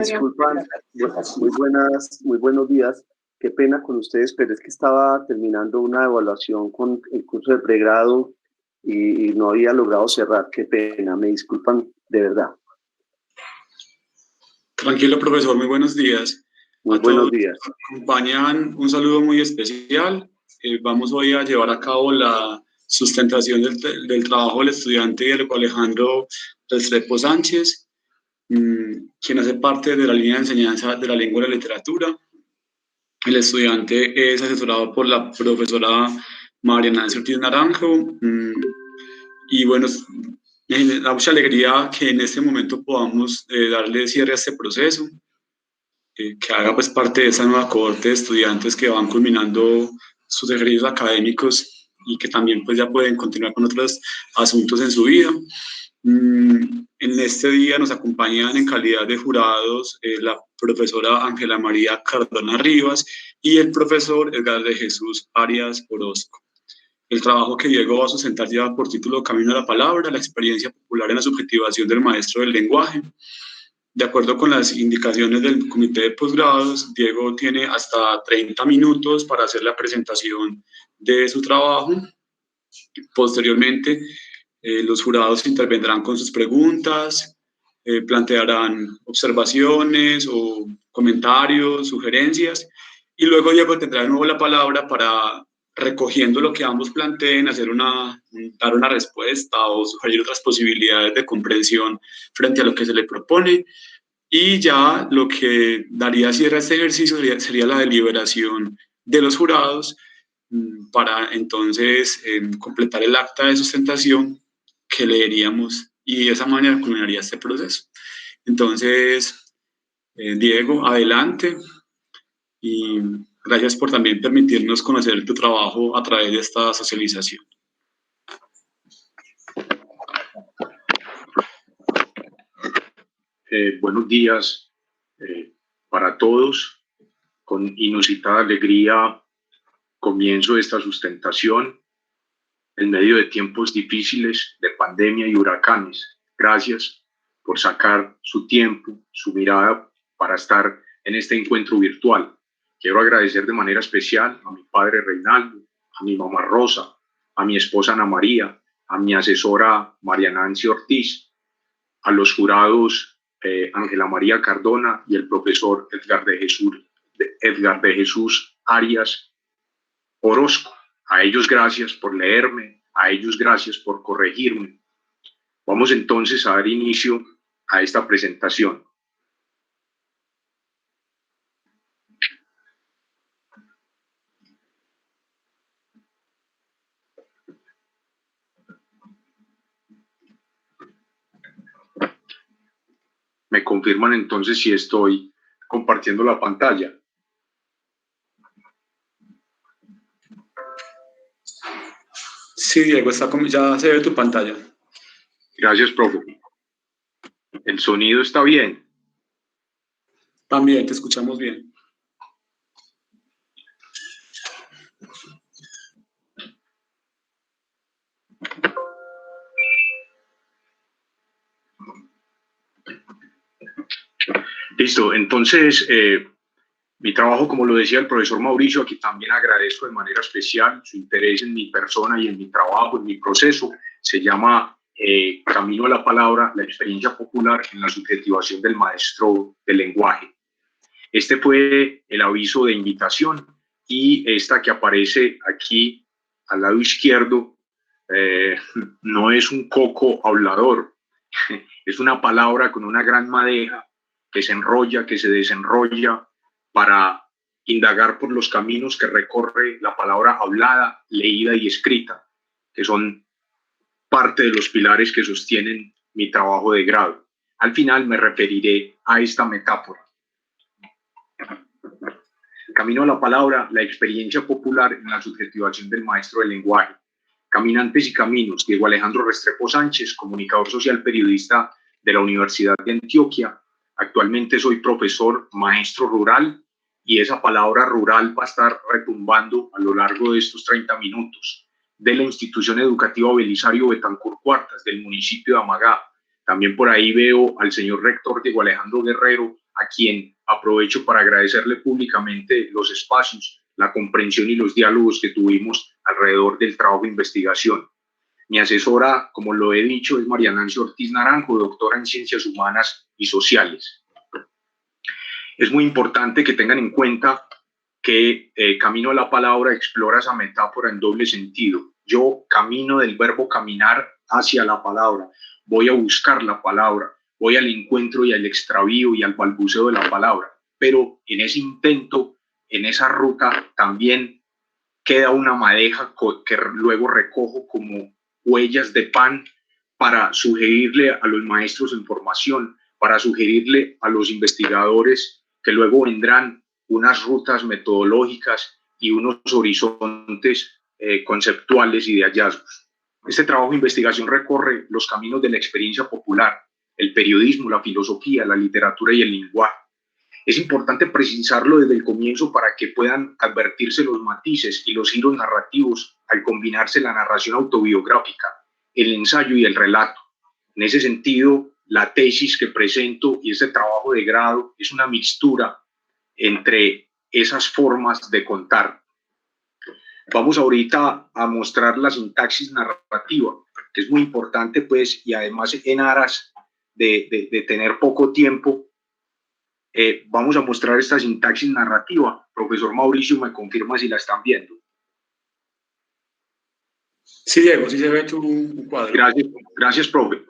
Disculpan, muy buenos días. Qué pena con ustedes, pero es que estaba terminando una evaluación con el curso de pregrado y no había logrado cerrar. Qué pena, me disculpan de verdad. Tranquilo, profesor, muy buenos días. Muy buenos días. Acompañan un saludo muy especial. Vamos hoy a llevar a cabo la sustentación del trabajo del estudiante Diego Alejandro Restrepo Sánchez, quien hace parte de la línea de enseñanza de la lengua y la literatura. El estudiante es asesorado por la profesora María Nancy Ortiz Naranjo. Y bueno, me da mucha alegría que en este momento podamos darle cierre a este proceso, que haga pues parte de esa nueva cohorte de estudiantes que van culminando sus ejercicios académicos y que también pues ya pueden continuar con otros asuntos en su vida. En este día nos acompañan en calidad de jurados la profesora Ángela María Cardona Rivas y el profesor Edgar de Jesús Arias Orozco. El trabajo que Diego va a sustentar lleva por título Camino a la Palabra, la experiencia popular en la subjetivación del maestro del lenguaje. De acuerdo con las indicaciones del comité de posgrados, Diego tiene hasta 30 minutos para hacer la presentación de su trabajo. Posteriormente, los jurados intervendrán con sus preguntas, plantearán observaciones o comentarios, sugerencias, y luego Diego tendrá de nuevo la palabra para, recogiendo lo que ambos planteen, dar una respuesta o sugerir otras posibilidades de comprensión frente a lo que se le propone. Y ya lo que daría cierre a este ejercicio sería la deliberación de los jurados para entonces completar el acta de sustentación que leeríamos y de esa manera culminaría este proceso. Entonces, Diego, adelante y gracias por también permitirnos conocer tu trabajo a través de esta socialización. Buenos días para todos. Con inusitada alegría comienzo esta sustentación en medio de tiempos difíciles de pandemia y huracanes. Gracias por sacar su tiempo, su mirada para estar en este encuentro virtual. Quiero agradecer de manera especial a mi padre Reinaldo, a mi mamá Rosa, a mi esposa Ana María, a mi asesora María Nancy Ortiz, a los jurados Ángela María Cardona y el profesor Edgar de Jesús Arias Orozco. A ellos gracias por leerme, a ellos gracias por corregirme. Vamos entonces a dar inicio a esta presentación. Me confirman entonces si estoy compartiendo la pantalla. Sí, Diego, ya se ve tu pantalla. Gracias, profe. ¿El sonido está bien? También, te escuchamos bien. Listo, entonces mi trabajo, como lo decía el profesor Mauricio, aquí también agradezco de manera especial su interés en mi persona y en mi trabajo, en mi proceso. Se llama Camino a la Palabra, la experiencia popular en la subjetivación del maestro del lenguaje. Este fue el aviso de invitación y esta que aparece aquí al lado izquierdo no es un coco hablador, es una palabra con una gran madeja que se enrolla, que se desenrolla para indagar por los caminos que recorre la palabra hablada, leída y escrita, que son parte de los pilares que sostienen mi trabajo de grado. Al final me referiré a esta metáfora. Camino a la Palabra, la experiencia popular en la subjetivación del maestro del lenguaje. Caminantes y caminos, Diego Alejandro Restrepo Sánchez, comunicador social periodista de la Universidad de Antioquia. Actualmente soy profesor maestro rural y esa palabra rural va a estar retumbando a lo largo de estos 30 minutos de la institución educativa Belisario Betancur Cuartas del municipio de Amagá. También por ahí veo al señor rector Diego Alejandro Guerrero, a quien aprovecho para agradecerle públicamente los espacios, la comprensión y los diálogos que tuvimos alrededor del trabajo de investigación. Mi asesora, como lo he dicho, es María Nancy Ortiz Naranjo, doctora en Ciencias Humanas y Sociales. Es muy importante que tengan en cuenta que Camino a la Palabra explora esa metáfora en doble sentido. Yo camino del verbo caminar hacia la palabra, voy a buscar la palabra, voy al encuentro y al extravío y al balbuceo de la palabra, pero en ese intento, en esa ruta, también queda una madeja que luego recojo como huellas de pan para sugerirle a los maestros en formación, para sugerirle a los investigadores que luego vendrán unas rutas metodológicas y unos horizontes conceptuales y de hallazgos. Este trabajo de investigación recorre los caminos de la experiencia popular, el periodismo, la filosofía, la literatura y el lenguaje. Es importante precisarlo desde el comienzo para que puedan advertirse los matices y los giros narrativos al combinarse la narración autobiográfica, el ensayo y el relato. En ese sentido, la tesis que presento y este trabajo de grado es una mixtura entre esas formas de contar. Vamos ahorita a mostrar la sintaxis narrativa, que es muy importante, pues, y además en aras de tener poco tiempo, vamos a mostrar esta sintaxis narrativa. Profesor Mauricio, me confirma si la están viendo. Sí, Diego, sí se ve tu cuadro. Gracias, profe.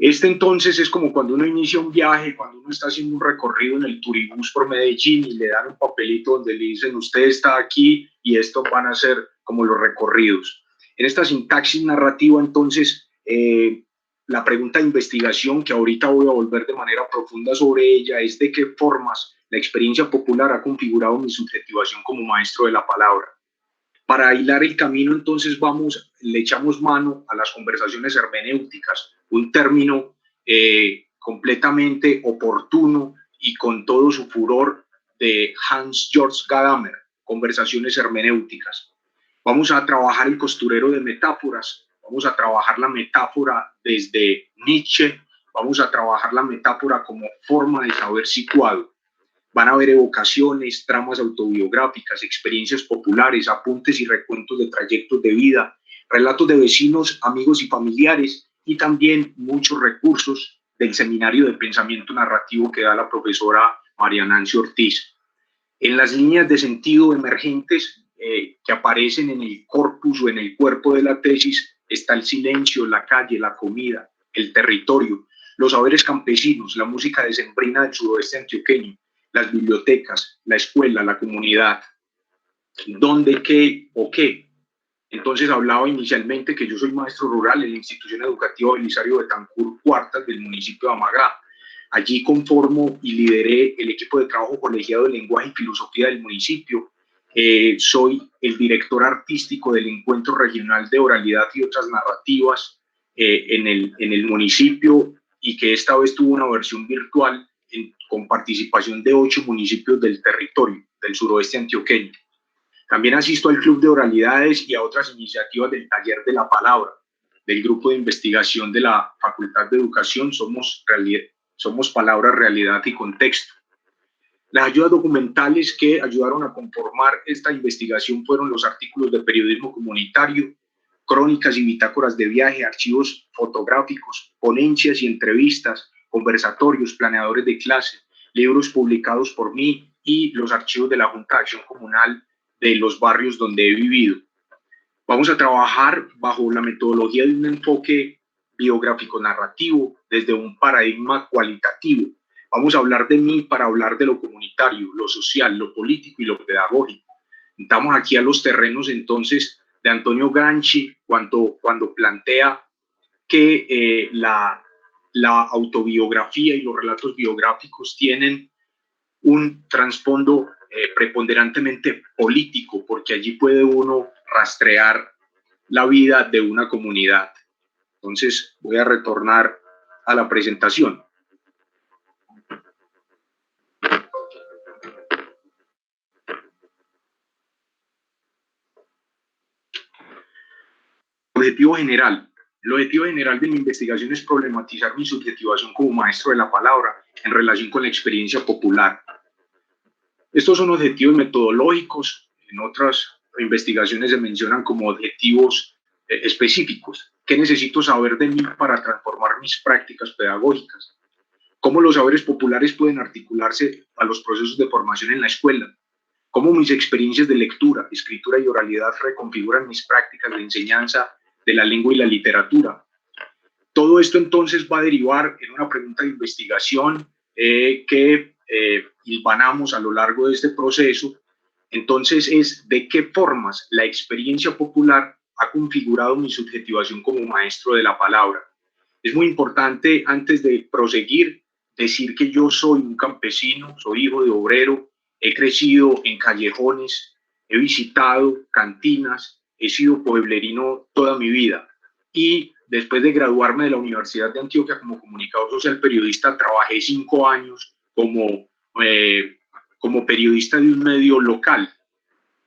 Este entonces es como cuando uno inicia un viaje, cuando uno está haciendo un recorrido en el turibús por Medellín y le dan un papelito donde le dicen usted está aquí y estos van a ser como los recorridos. En esta sintaxis narrativa entonces la pregunta de investigación, que ahorita voy a volver de manera profunda sobre ella, es de qué formas la experiencia popular ha configurado mi subjetivación como maestro de la palabra. Para hilar el camino, entonces le echamos mano a las conversaciones hermenéuticas, un término completamente oportuno y con todo su furor de Hans-Georg Gadamer, conversaciones hermenéuticas. Vamos a trabajar el costurero de metáforas, vamos a trabajar la metáfora desde Nietzsche, vamos a trabajar la metáfora como forma de saber situado. Van a haber evocaciones, tramas autobiográficas, experiencias populares, apuntes y recuentos de trayectos de vida, relatos de vecinos, amigos y familiares, y también muchos recursos del seminario de pensamiento narrativo que da la profesora María Nancy Ortiz. En las líneas de sentido emergentes que aparecen en el corpus o en el cuerpo de la tesis está el silencio, la calle, la comida, el territorio, los saberes campesinos, la música decembrina del sudoeste antioqueño, las bibliotecas, la escuela, la comunidad. ¿Dónde, qué o qué? Entonces hablaba inicialmente que yo soy maestro rural en la institución educativa Belisario Betancur Cuartas del municipio de Amagá. Allí conformo y lideré el equipo de trabajo colegiado de lenguaje y filosofía del municipio. Soy el director artístico del encuentro regional de oralidad y otras narrativas en el municipio, y que esta vez tuvo una versión virtual con participación de 8 municipios del territorio del suroeste antioqueño. También asisto al Club de Oralidades y a otras iniciativas del Taller de la Palabra, del Grupo de Investigación de la Facultad de Educación Somos Palabra, Realidad y Contexto. Las ayudas documentales que ayudaron a conformar esta investigación fueron los artículos de periodismo comunitario, crónicas y bitácoras de viaje, archivos fotográficos, ponencias y entrevistas, conversatorios, planeadores de clase, libros publicados por mí y los archivos de la Junta de Acción Comunal de los barrios donde he vivido. Vamos a trabajar bajo la metodología de un enfoque biográfico narrativo desde un paradigma cualitativo. Vamos a hablar de mí para hablar de lo comunitario, lo social, lo político y lo pedagógico. Estamos aquí a los terrenos entonces de Antonio Gramsci cuando plantea que la autobiografía y los relatos biográficos tienen un trasfondo preponderantemente político, porque allí puede uno rastrear la vida de una comunidad. Entonces voy a retornar a la presentación. Objetivo general. El objetivo general de mi investigación es problematizar mi subjetivación como maestro de la palabra en relación con la experiencia popular. Estos son objetivos metodológicos. En otras investigaciones se mencionan como objetivos específicos. ¿Qué necesito saber de mí para transformar mis prácticas pedagógicas? ¿Cómo los saberes populares pueden articularse a los procesos de formación en la escuela? ¿Cómo mis experiencias de lectura, escritura y oralidad reconfiguran mis prácticas de enseñanza de la lengua y la literatura? Todo esto entonces va a derivar en una pregunta de investigación que hilvanamos a lo largo de este proceso. Entonces es de qué formas la experiencia popular ha configurado mi subjetivación como maestro de la palabra. Es muy importante, antes de proseguir, decir que yo soy un campesino, soy hijo de obrero, he crecido en callejones, he visitado cantinas, he sido pueblerino toda mi vida y después de graduarme de la Universidad de Antioquia como comunicador social periodista, trabajé 5 años como periodista de un medio local.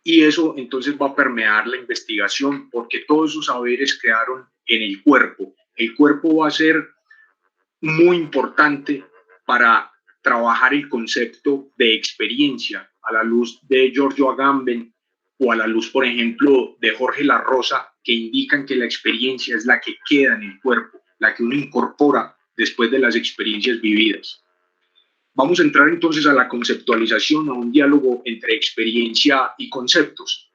Y eso entonces va a permear la investigación porque todos esos saberes quedaron en el cuerpo. El cuerpo va a ser muy importante para trabajar el concepto de experiencia a la luz de Giorgio Agamben o a la luz, por ejemplo, de Jorge La Rosa, que indican que la experiencia es la que queda en el cuerpo, la que uno incorpora después de las experiencias vividas. Vamos a entrar entonces a la conceptualización, a un diálogo entre experiencia y conceptos.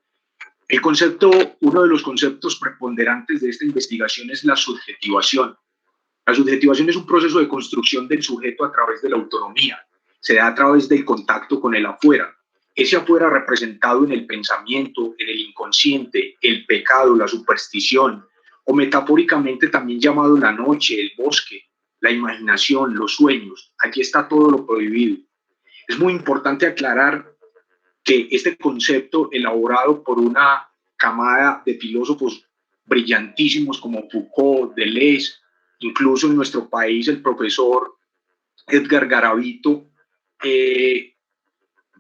El concepto, uno de los conceptos preponderantes de esta investigación es la subjetivación. La subjetivación es un proceso de construcción del sujeto a través de la autonomía. Se da a través del contacto con el afuera. Ese afuera representado en el pensamiento, en el inconsciente, el pecado, la superstición, o metafóricamente también llamado la noche, el bosque, la imaginación, los sueños. Aquí está todo lo prohibido. Es muy importante aclarar que este concepto, elaborado por una camada de filósofos brillantísimos como Foucault, Deleuze, incluso en nuestro país el profesor Edgar Garavito,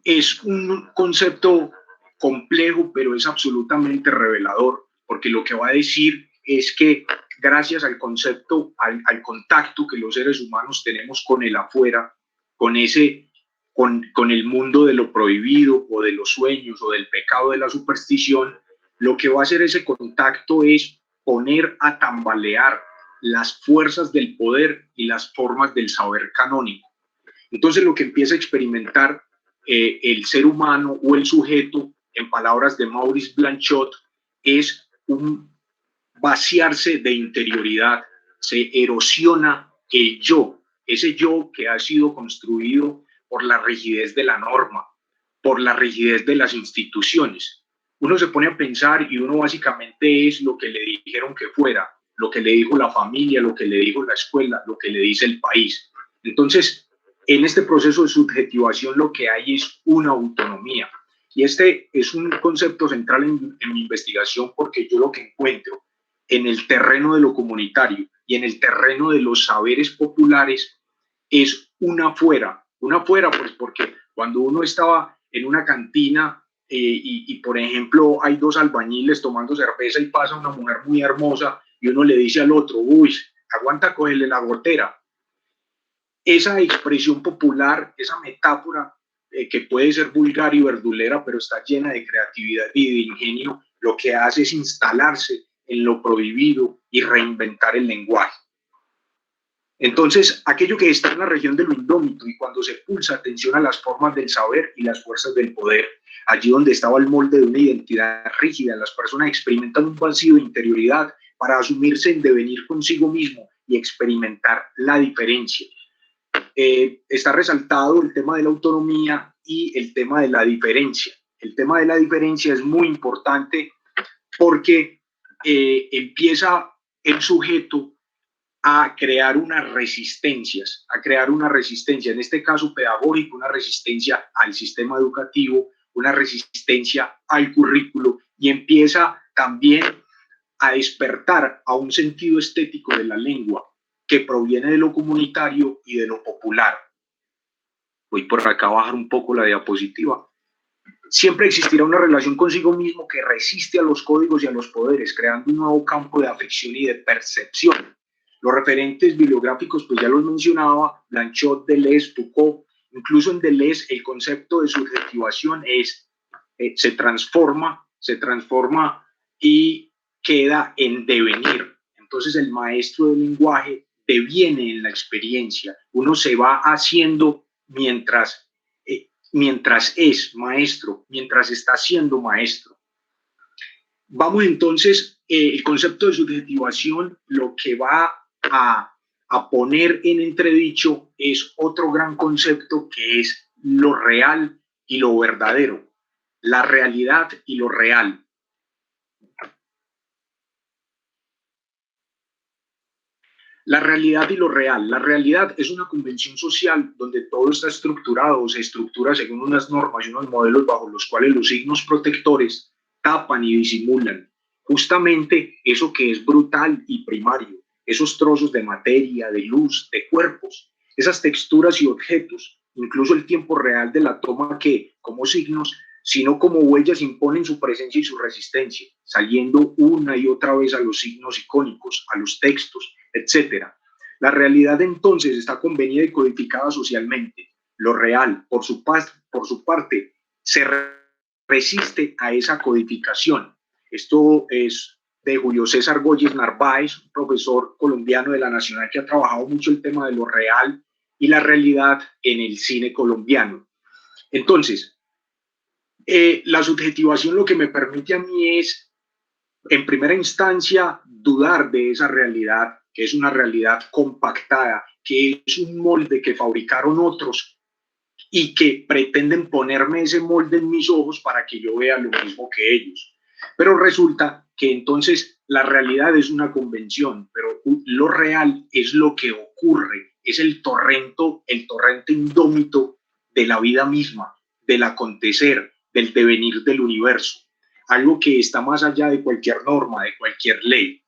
es un concepto complejo, pero es absolutamente revelador, porque lo que va a decir es que gracias al concepto, al contacto que los seres humanos tenemos con el afuera, con el mundo de lo prohibido o de los sueños o del pecado, de la superstición, lo que va a hacer ese contacto es poner a tambalear las fuerzas del poder y las formas del saber canónico. Entonces lo que empieza a experimentar el ser humano o el sujeto, en palabras de Maurice Blanchot, es un vaciarse de interioridad, se erosiona el yo, ese yo que ha sido construido por la rigidez de la norma, por la rigidez de las instituciones. Uno se pone a pensar y uno básicamente es lo que le dijeron que fuera, lo que le dijo la familia, lo que le dijo la escuela, lo que le dice el país. Entonces, en este proceso de subjetivación lo que hay es una autonomía. Y este es un concepto central en mi investigación porque yo lo que encuentro en el terreno de lo comunitario y en el terreno de los saberes populares es una fuera pues porque cuando uno estaba en una cantina y por ejemplo hay 2 albañiles tomando cerveza y pasa una mujer muy hermosa y uno le dice al otro, uy, aguanta, cógele la gotera. Esa expresión popular, esa metáfora que puede ser vulgar y verdulera, pero está llena de creatividad y de ingenio, lo que hace es instalarse en lo prohibido y reinventar el lenguaje. Entonces, aquello que está en la región de lo indómito y cuando se pulsa atención a las formas del saber y las fuerzas del poder, allí donde estaba el molde de una identidad rígida, las personas experimentan un vacío de interioridad para asumirse en devenir consigo mismo y experimentar la diferencia. Está resaltado el tema de la autonomía y el tema de la diferencia. El tema de la diferencia es muy importante porque empieza el sujeto a crear unas resistencias, en este caso pedagógico, una resistencia al sistema educativo, una resistencia al currículo y empieza también a despertar a un sentido estético de la lengua que proviene de lo comunitario y de lo popular. Voy por acá a bajar un poco la diapositiva. Siempre existirá una relación consigo mismo que resiste a los códigos y a los poderes, creando un nuevo campo de afección y de percepción. Los referentes bibliográficos, pues ya los mencionaba, Blanchot, Deleuze, Foucault. Incluso en Deleuze el concepto de subjetivación se transforma y queda en devenir. Entonces el maestro del lenguaje deviene en la experiencia. Uno se va haciendo mientras es maestro, mientras está siendo maestro. Vamos entonces, el concepto de subjetivación lo que va a poner en entredicho es otro gran concepto que es lo real y lo verdadero, la realidad y lo real. La realidad y lo real. La realidad es una convención social donde todo está estructurado o se estructura según unas normas y unos modelos bajo los cuales los signos protectores tapan y disimulan justamente eso que es brutal y primario, esos trozos de materia, de luz, de cuerpos, esas texturas y objetos, incluso el tiempo real de la toma que, como signos, sino como huellas imponen su presencia y su resistencia, saliendo una y otra vez a los signos icónicos, a los textos, etc. La realidad entonces está convenida y codificada socialmente. Lo real, por su parte, se resiste a esa codificación. Esto es de Julio César Gómez Narváez, un profesor colombiano de la Nacional que ha trabajado mucho el tema de lo real y la realidad en el cine colombiano. Entonces, la subjetivación lo que me permite a mí es, en primera instancia, dudar de esa realidad, que es una realidad compactada, que es un molde que fabricaron otros y que pretenden ponerme ese molde en mis ojos para que yo vea lo mismo que ellos. Pero resulta que entonces la realidad es una convención, pero lo real es lo que ocurre, es el torrente indómito de la vida misma, del acontecer, del devenir del universo, algo que está más allá de cualquier norma, de cualquier ley.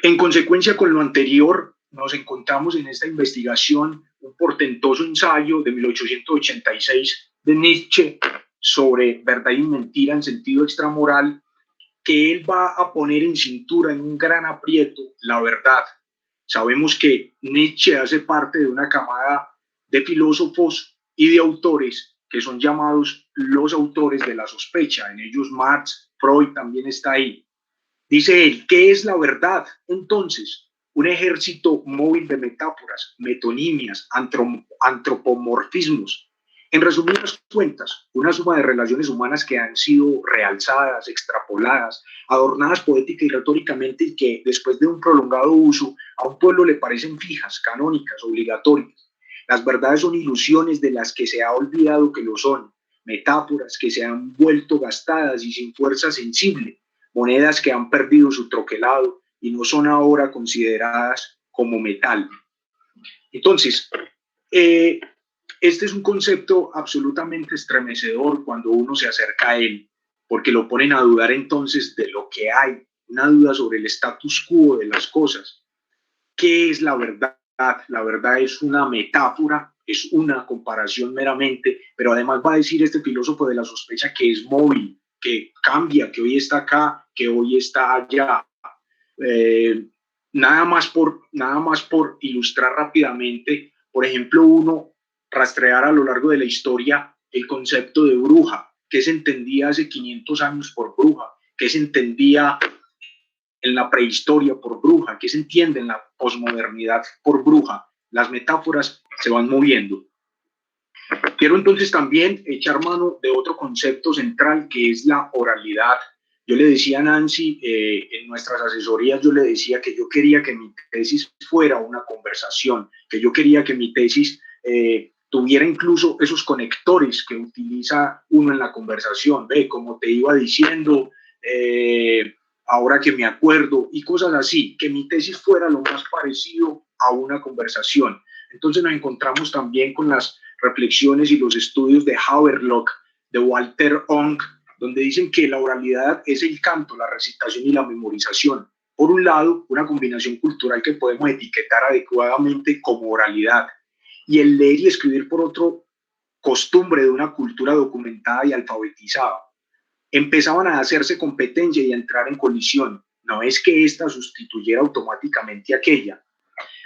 En consecuencia con lo anterior, nos encontramos en esta investigación un portentoso ensayo de 1886 de Nietzsche sobre verdad y mentira en sentido extramoral, que él va a poner en cintura, en un gran aprieto, la verdad. Sabemos que Nietzsche hace parte de una camada de filósofos y de autores que son llamados los autores de la sospecha. En ellos Marx, Freud también está ahí. Dice él, ¿qué es la verdad? Entonces, un ejército móvil de metáforas, metonimias, antropomorfismos. En resumidas cuentas, una suma de relaciones humanas que han sido realzadas, extrapoladas, adornadas poética y retóricamente y que después de un prolongado uso a un pueblo le parecen fijas, canónicas, obligatorias. Las verdades son ilusiones de las que se ha olvidado que lo son, metáforas que se han vuelto gastadas y sin fuerza sensible, monedas que han perdido su troquelado y no son ahora consideradas como metal. Entonces, este es un concepto absolutamente estremecedor cuando uno se acerca a él, porque lo ponen a dudar entonces de lo que hay, una duda sobre el status quo de las cosas. ¿Qué es la verdad? La verdad es una metáfora, es una comparación meramente, pero además va a decir este filósofo de la sospecha que es móvil, que cambia, que hoy está acá, que hoy está allá. Nada más por ilustrar rápidamente, por ejemplo, uno rastrear a lo largo de la historia el concepto de bruja, que se entendía hace 500 años por bruja, que se entendía en la prehistoria por bruja, que se entiende en la posmodernidad por bruja. Las metáforas se van moviendo. Quiero entonces también echar mano de otro concepto central que es la oralidad. Yo le decía a Nancy en nuestras asesorías, yo le decía que yo quería que mi tesis fuera una conversación, que yo quería que mi tesis tuviera incluso esos conectores que utiliza uno en la conversación, ve, como te iba diciendo, ahora que me acuerdo, y cosas así, que mi tesis fuera lo más parecido a una conversación. Entonces nos encontramos también con las reflexiones y los estudios de Havelock, de Walter Ong, donde dicen que la oralidad es el canto, la recitación y la memorización. Por un lado, una combinación cultural que podemos etiquetar adecuadamente como oralidad, y el leer y escribir, por otro, costumbre de una cultura documentada y alfabetizada. Empezaban a hacerse competencia y a entrar en colisión. no es que esta sustituyera automáticamente aquella.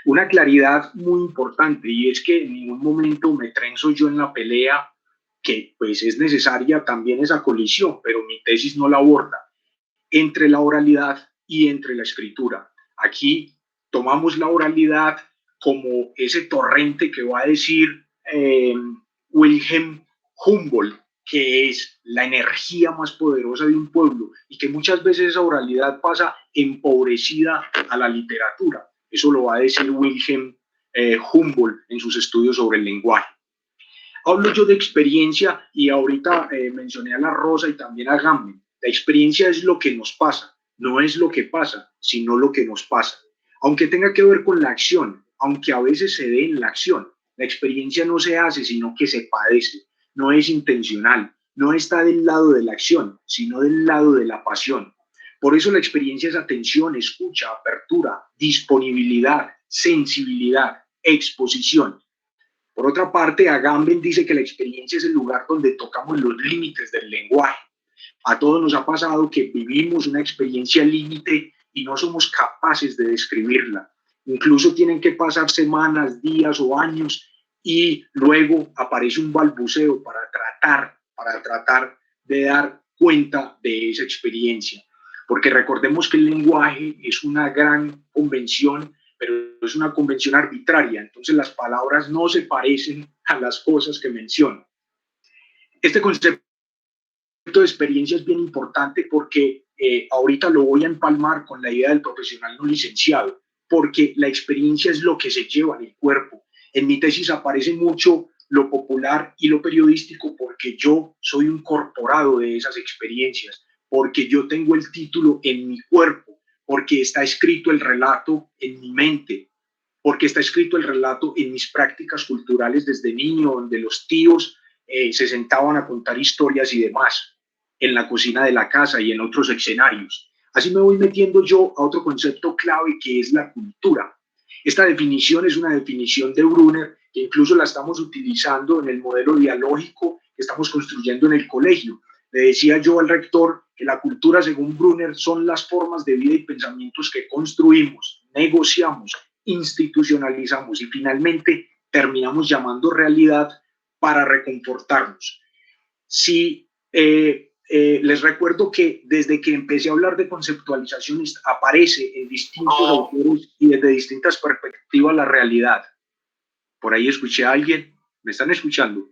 Una claridad muy importante, y es que en ningún momento me trenzo yo en la pelea, que pues es necesaria también esa colisión, pero mi tesis no la aborda, entre la oralidad y entre la escritura. Aquí tomamos la oralidad como ese torrente que va a decir Wilhelm Humboldt, que es la energía más poderosa de un pueblo, y que muchas veces esa oralidad pasa empobrecida a la literatura. Eso lo va a decir Wilhelm Humboldt en sus estudios sobre el lenguaje. Hablo yo de experiencia, y ahorita mencioné a La Rosa y también a Agamben. La experiencia es lo que nos pasa, no es lo que pasa, sino lo que nos pasa. Aunque tenga que ver con la acción, aunque a veces se dé en la acción, la experiencia no se hace, sino que se padece. No es intencional, no está del lado de la acción, sino del lado de la pasión. Por eso la experiencia es atención, escucha, apertura, disponibilidad, sensibilidad, exposición. Por otra parte, Agamben dice que la experiencia es el lugar donde tocamos los límites del lenguaje. A todos nos ha pasado que vivimos una experiencia límite y no somos capaces de describirla. Incluso tienen que pasar semanas, días o años, y luego aparece un balbuceo para tratar de dar cuenta de esa experiencia. Porque recordemos que el lenguaje es una gran convención, pero es una convención arbitraria, entonces las palabras no se parecen a las cosas que menciono. Este concepto de experiencia es bien importante porque ahorita lo voy a empalmar con la idea del profesional no licenciado, porque la experiencia es lo que se lleva en el cuerpo. En mi tesis aparece mucho lo popular y lo periodístico porque yo soy un corporado de esas experiencias, porque yo tengo el título en mi cuerpo, porque está escrito el relato en mi mente, porque está escrito el relato en mis prácticas culturales desde niño, donde los tíos se sentaban a contar historias y demás, en la cocina de la casa y en otros escenarios. Así me voy metiendo yo a otro concepto clave, que es la cultura. Esta definición es una definición de Brunner, que incluso la estamos utilizando en el modelo dialógico que estamos construyendo en el colegio. Le decía yo al rector que la cultura, según Brunner, son las formas de vida y pensamientos que construimos, negociamos, institucionalizamos y finalmente terminamos llamando realidad para reconfortarnos. Si les recuerdo que desde que empecé a hablar de conceptualización aparece en distintos autores y desde distintas perspectivas la realidad. Por ahí escuché a alguien. ¿Me están escuchando?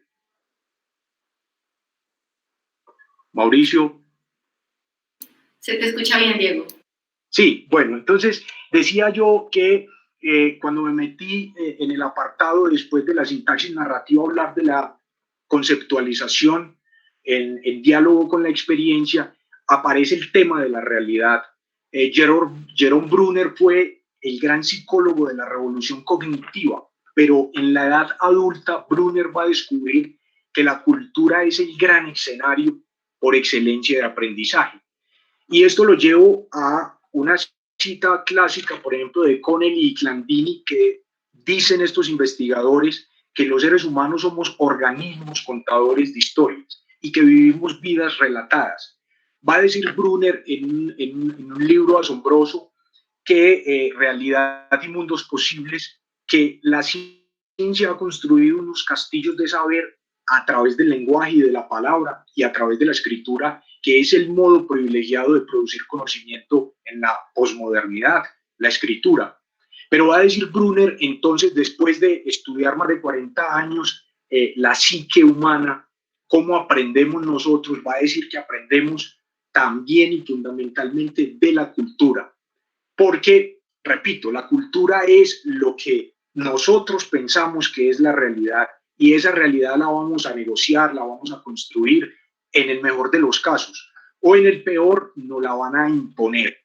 Mauricio. Se te escucha bien, Diego. Sí, bueno, entonces decía yo que cuando me metí en el apartado después de la sintaxis narrativa, hablar de la conceptualización en diálogo con la experiencia, aparece el tema de la realidad. Jerome Brunner fue el gran psicólogo de la revolución cognitiva, pero en la edad adulta Brunner va a descubrir que la cultura es el gran escenario por excelencia de aprendizaje. Y esto lo llevo a una cita clásica, por ejemplo, de Connelly y Clandini, que dicen estos investigadores que los seres humanos somos organismos contadores de historias y que vivimos vidas relatadas. Va a decir Brunner en un libro asombroso que Realidad y Mundos Posibles, que la ciencia ha construido unos castillos de saber a través del lenguaje y de la palabra y a través de la escritura, que es el modo privilegiado de producir conocimiento en la posmodernidad, la escritura. Pero va a decir Brunner, entonces, después de estudiar más de 40 años la psique humana, cómo aprendemos nosotros, va a decir que aprendemos también y fundamentalmente de la cultura. Porque, repito, la cultura es lo que nosotros pensamos que es la realidad, y esa realidad la vamos a negociar, la vamos a construir en el mejor de los casos, o en el peor nos la van a imponer.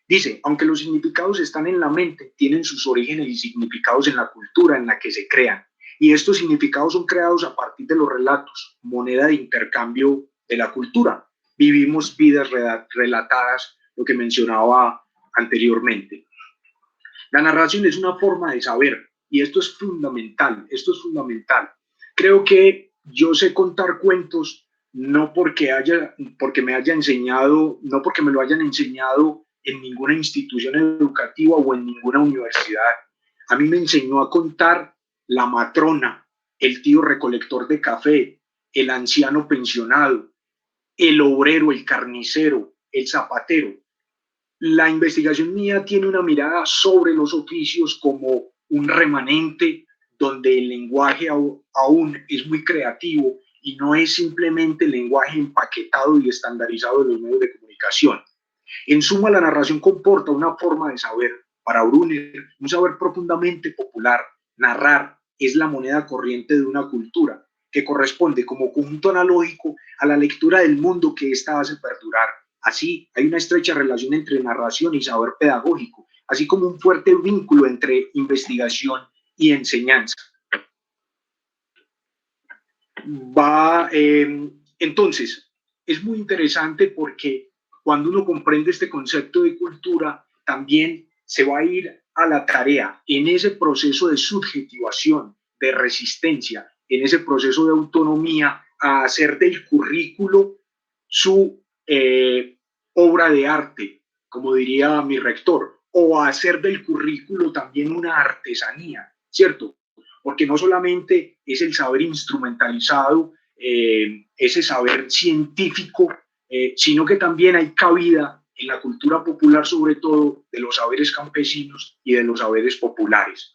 Dice, aunque los significados están en la mente, tienen sus orígenes y significados en la cultura en la que se crean, y estos significados son creados a partir de los relatos, moneda de intercambio de la cultura. Vivimos vidas relatadas, lo que mencionaba anteriormente. La narración es una forma de saber, y esto es fundamental, Creo que yo sé contar cuentos no porque me lo hayan enseñado en ninguna institución educativa o en ninguna universidad. A mí me enseñó a contar la matrona, el tío recolector de café, el anciano pensionado, el obrero, el carnicero, el zapatero. La investigación mía tiene una mirada sobre los oficios como un remanente donde el lenguaje aún es muy creativo y no es simplemente el lenguaje empaquetado y estandarizado de los medios de comunicación. En suma, la narración comporta una forma de saber. Para Brunner, un saber profundamente popular. Narrar es la moneda corriente de una cultura que corresponde como conjunto analógico a la lectura del mundo que ésta hace perdurar. Así, hay una estrecha relación entre narración y saber pedagógico, así como un fuerte vínculo entre investigación y enseñanza. Entonces, es muy interesante porque cuando uno comprende este concepto de cultura, también se va a ir a la tarea en ese proceso de subjetivación, de resistencia, en ese proceso de autonomía, a hacer del currículo su obra de arte, como diría mi rector, o a hacer del currículo también una artesanía, ¿cierto? Porque no solamente es el saber instrumentalizado, ese saber científico, sino que también hay cabida en la cultura popular, sobre todo de los saberes campesinos y de los saberes populares.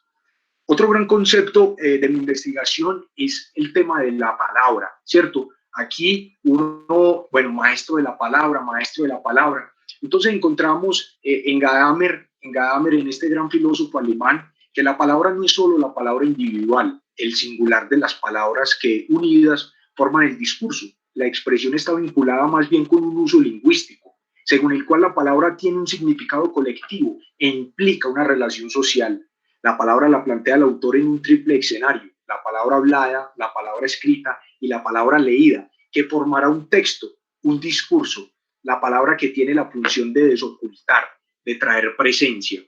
Otro gran concepto de mi investigación es el tema de la palabra, ¿cierto? Aquí uno, bueno, maestro de la palabra. Entonces encontramos en Gadamer, en este gran filósofo alemán, que la palabra no es solo la palabra individual, el singular de las palabras que unidas forman el discurso. La expresión está vinculada más bien con un uso lingüístico, según el cual la palabra tiene un significado colectivo e implica una relación social. La palabra la plantea el autor en un triple escenario: la palabra hablada, la palabra escrita y la palabra leída, que formará un texto, un discurso, la palabra que tiene la función de desocultar, de traer presencia.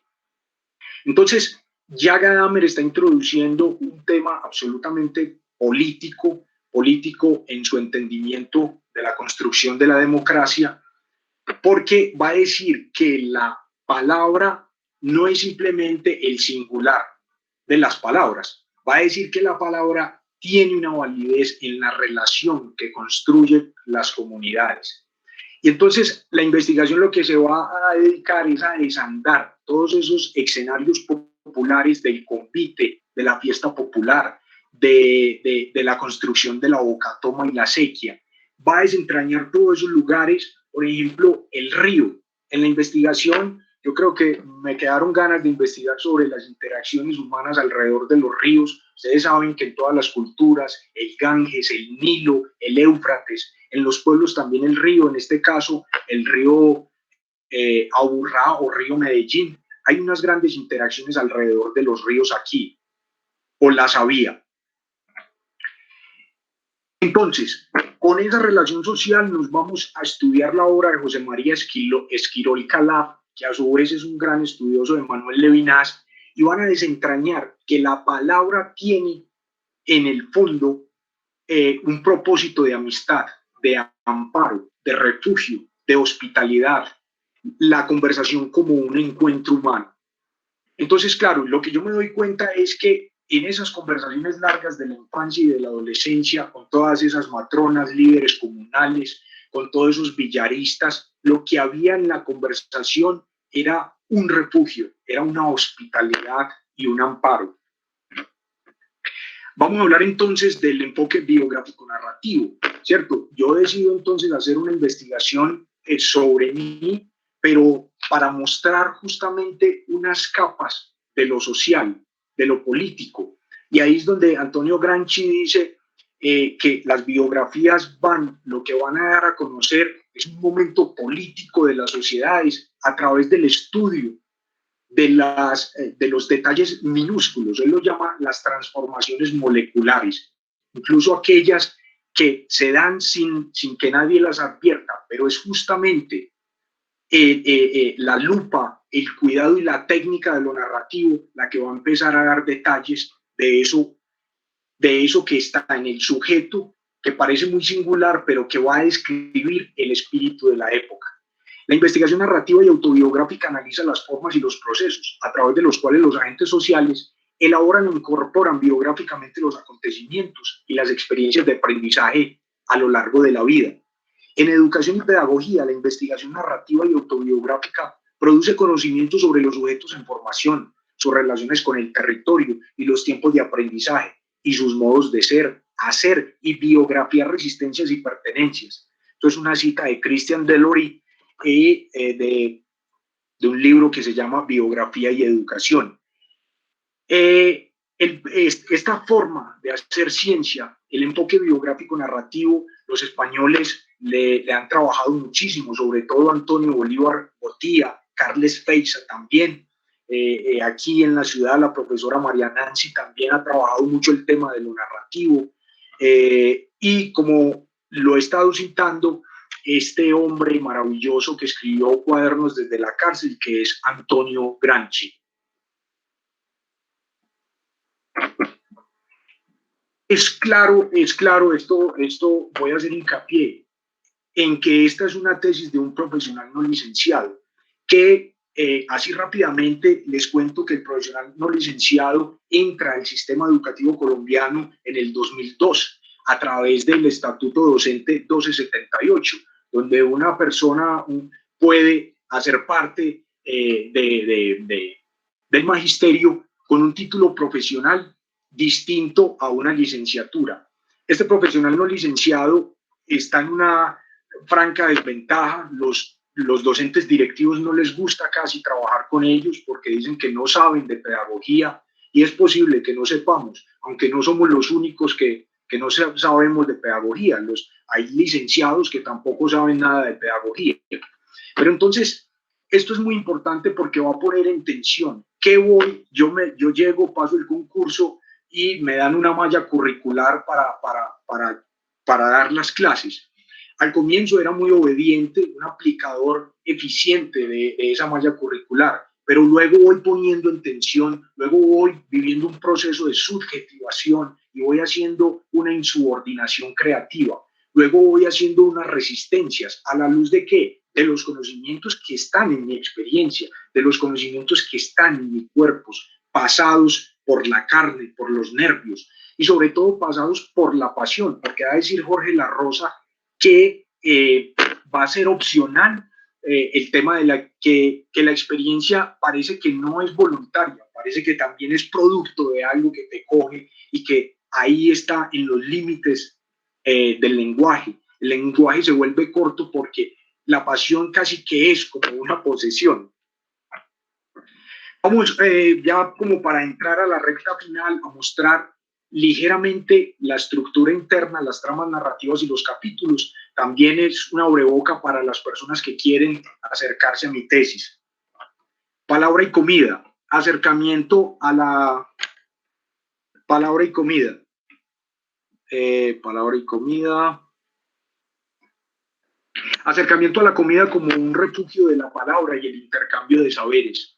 Entonces, ya Gadamer está introduciendo un tema absolutamente político en su entendimiento de la construcción de la democracia, porque va a decir que la palabra no es simplemente el singular de las palabras, va a decir que la palabra tiene una validez en la relación que construyen las comunidades. Y entonces la investigación lo que se va a dedicar es a desandar todos esos escenarios populares del convite, de la fiesta popular, de la construcción de la bocatoma y la sequía. Va a desentrañar todos esos lugares, por ejemplo, el río. En la investigación, yo creo que me quedaron ganas de investigar sobre las interacciones humanas alrededor de los ríos. Ustedes saben que en todas las culturas, el Ganges, el Nilo, el Éufrates, en los pueblos también el río, en este caso el río Aburrá o río Medellín. Hay unas grandes interacciones alrededor de los ríos aquí, o las había. Entonces, con esa relación social nos vamos a estudiar la obra de José María Esquirol Calaf, que a su vez es un gran estudioso de Manuel Levinas, y van a desentrañar que la palabra tiene en el fondo un propósito de amistad, de amparo, de refugio, de hospitalidad, la conversación como un encuentro humano. Entonces, claro, lo que yo me doy cuenta es que en esas conversaciones largas de la infancia y de la adolescencia, con todas esas matronas, líderes comunales, con todos esos villaristas, lo que había en la conversación era un refugio, era una hospitalidad y un amparo. Vamos a hablar entonces del enfoque biográfico narrativo, ¿cierto? Yo decido entonces hacer una investigación sobre mí, pero para mostrar justamente unas capas de lo social, de lo político. Y ahí es donde Antonio Gramsci dice que las biografías lo que van a dar a conocer es un momento político de las sociedades a través del estudio de los detalles minúsculos. Él lo llama las transformaciones moleculares, incluso aquellas que se dan sin que nadie las advierta, pero es justamente la lupa, el cuidado y la técnica de lo narrativo la que va a empezar a dar detalles de eso que está en el sujeto, que parece muy singular, pero que va a describir el espíritu de la época. La investigación narrativa y autobiográfica analiza las formas y los procesos a través de los cuales los agentes sociales elaboran e incorporan biográficamente los acontecimientos y las experiencias de aprendizaje a lo largo de la vida. En educación y pedagogía, la investigación narrativa y autobiográfica produce conocimientos sobre los sujetos en formación, sus relaciones con el territorio y los tiempos de aprendizaje, y sus modos de ser, hacer y biografiar resistencias y pertenencias. Esto es una cita de Christian Delory y de un libro que se llama Biografía y Educación. Esta forma de hacer ciencia, el enfoque biográfico narrativo, los españoles le han trabajado muchísimo, sobre todo Antonio Bolívar Botía, Carles Feixa también. Aquí en la ciudad la profesora María Nancy también ha trabajado mucho el tema de lo narrativo, y como lo he estado citando, este hombre maravilloso que escribió Cuadernos desde la cárcel, que es Antonio Gramsci. Es claro, esto voy a hacer hincapié en que esta es una tesis de un profesional no licenciado, que así rápidamente les cuento que el profesional no licenciado entra al sistema educativo colombiano en el 2002 a través del Estatuto Docente 1278, donde una persona puede hacer parte del magisterio con un título profesional distinto a una licenciatura. Este profesional no licenciado está en una franca desventaja. Los docentes directivos no les gusta casi trabajar con ellos porque dicen que no saben de pedagogía, y es posible que no sepamos, aunque no somos los únicos que no sabemos de pedagogía. Hay licenciados que tampoco saben nada de pedagogía. Pero entonces, esto es muy importante porque va a poner en tensión. Yo llego, paso el concurso y me dan una malla curricular para dar las clases. Al comienzo era muy obediente, un aplicador eficiente de esa malla curricular, pero luego voy poniendo en tensión, luego voy viviendo un proceso de subjetivación y voy haciendo una insubordinación creativa. Luego voy haciendo unas resistencias a la luz de ¿qué? De los conocimientos que están en mi experiencia, de los conocimientos que están en mis cuerpos, pasados por la carne, por los nervios, y sobre todo pasados por la pasión, porque va a decir Jorge La Rosa que va a ser opcional el tema de que la experiencia parece que no es voluntaria, parece que también es producto de algo que te coge y que ahí está en los límites del lenguaje. El lenguaje se vuelve corto porque la pasión casi que es como una posesión. Vamos ya como para entrar a la recta final a mostrar ligeramente la estructura interna, las tramas narrativas y los capítulos. También es una abreboca para las personas que quieren acercarse a mi tesis. Palabra y comida. Acercamiento a la palabra y comida. Palabra y comida. Acercamiento a la comida como un refugio de la palabra y el intercambio de saberes.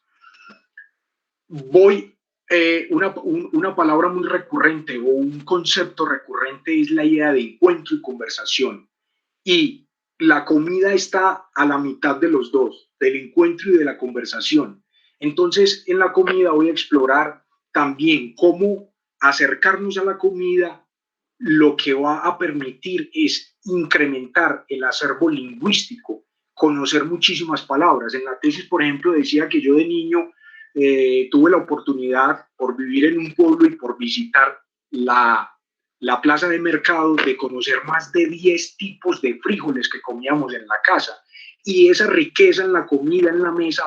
Una palabra muy recurrente o un concepto recurrente es la idea de encuentro y conversación. Y la comida está a la mitad de los dos, del encuentro y de la conversación. Entonces, en la comida voy a explorar también cómo acercarnos a la comida. Lo que va a permitir es incrementar el acervo lingüístico, conocer muchísimas palabras. En la tesis, por ejemplo, decía que yo de niño tuve la oportunidad, por vivir en un pueblo y por visitar la plaza de mercado, de conocer más de 10 tipos de frijoles que comíamos en la casa. Y esa riqueza en la comida, en la mesa,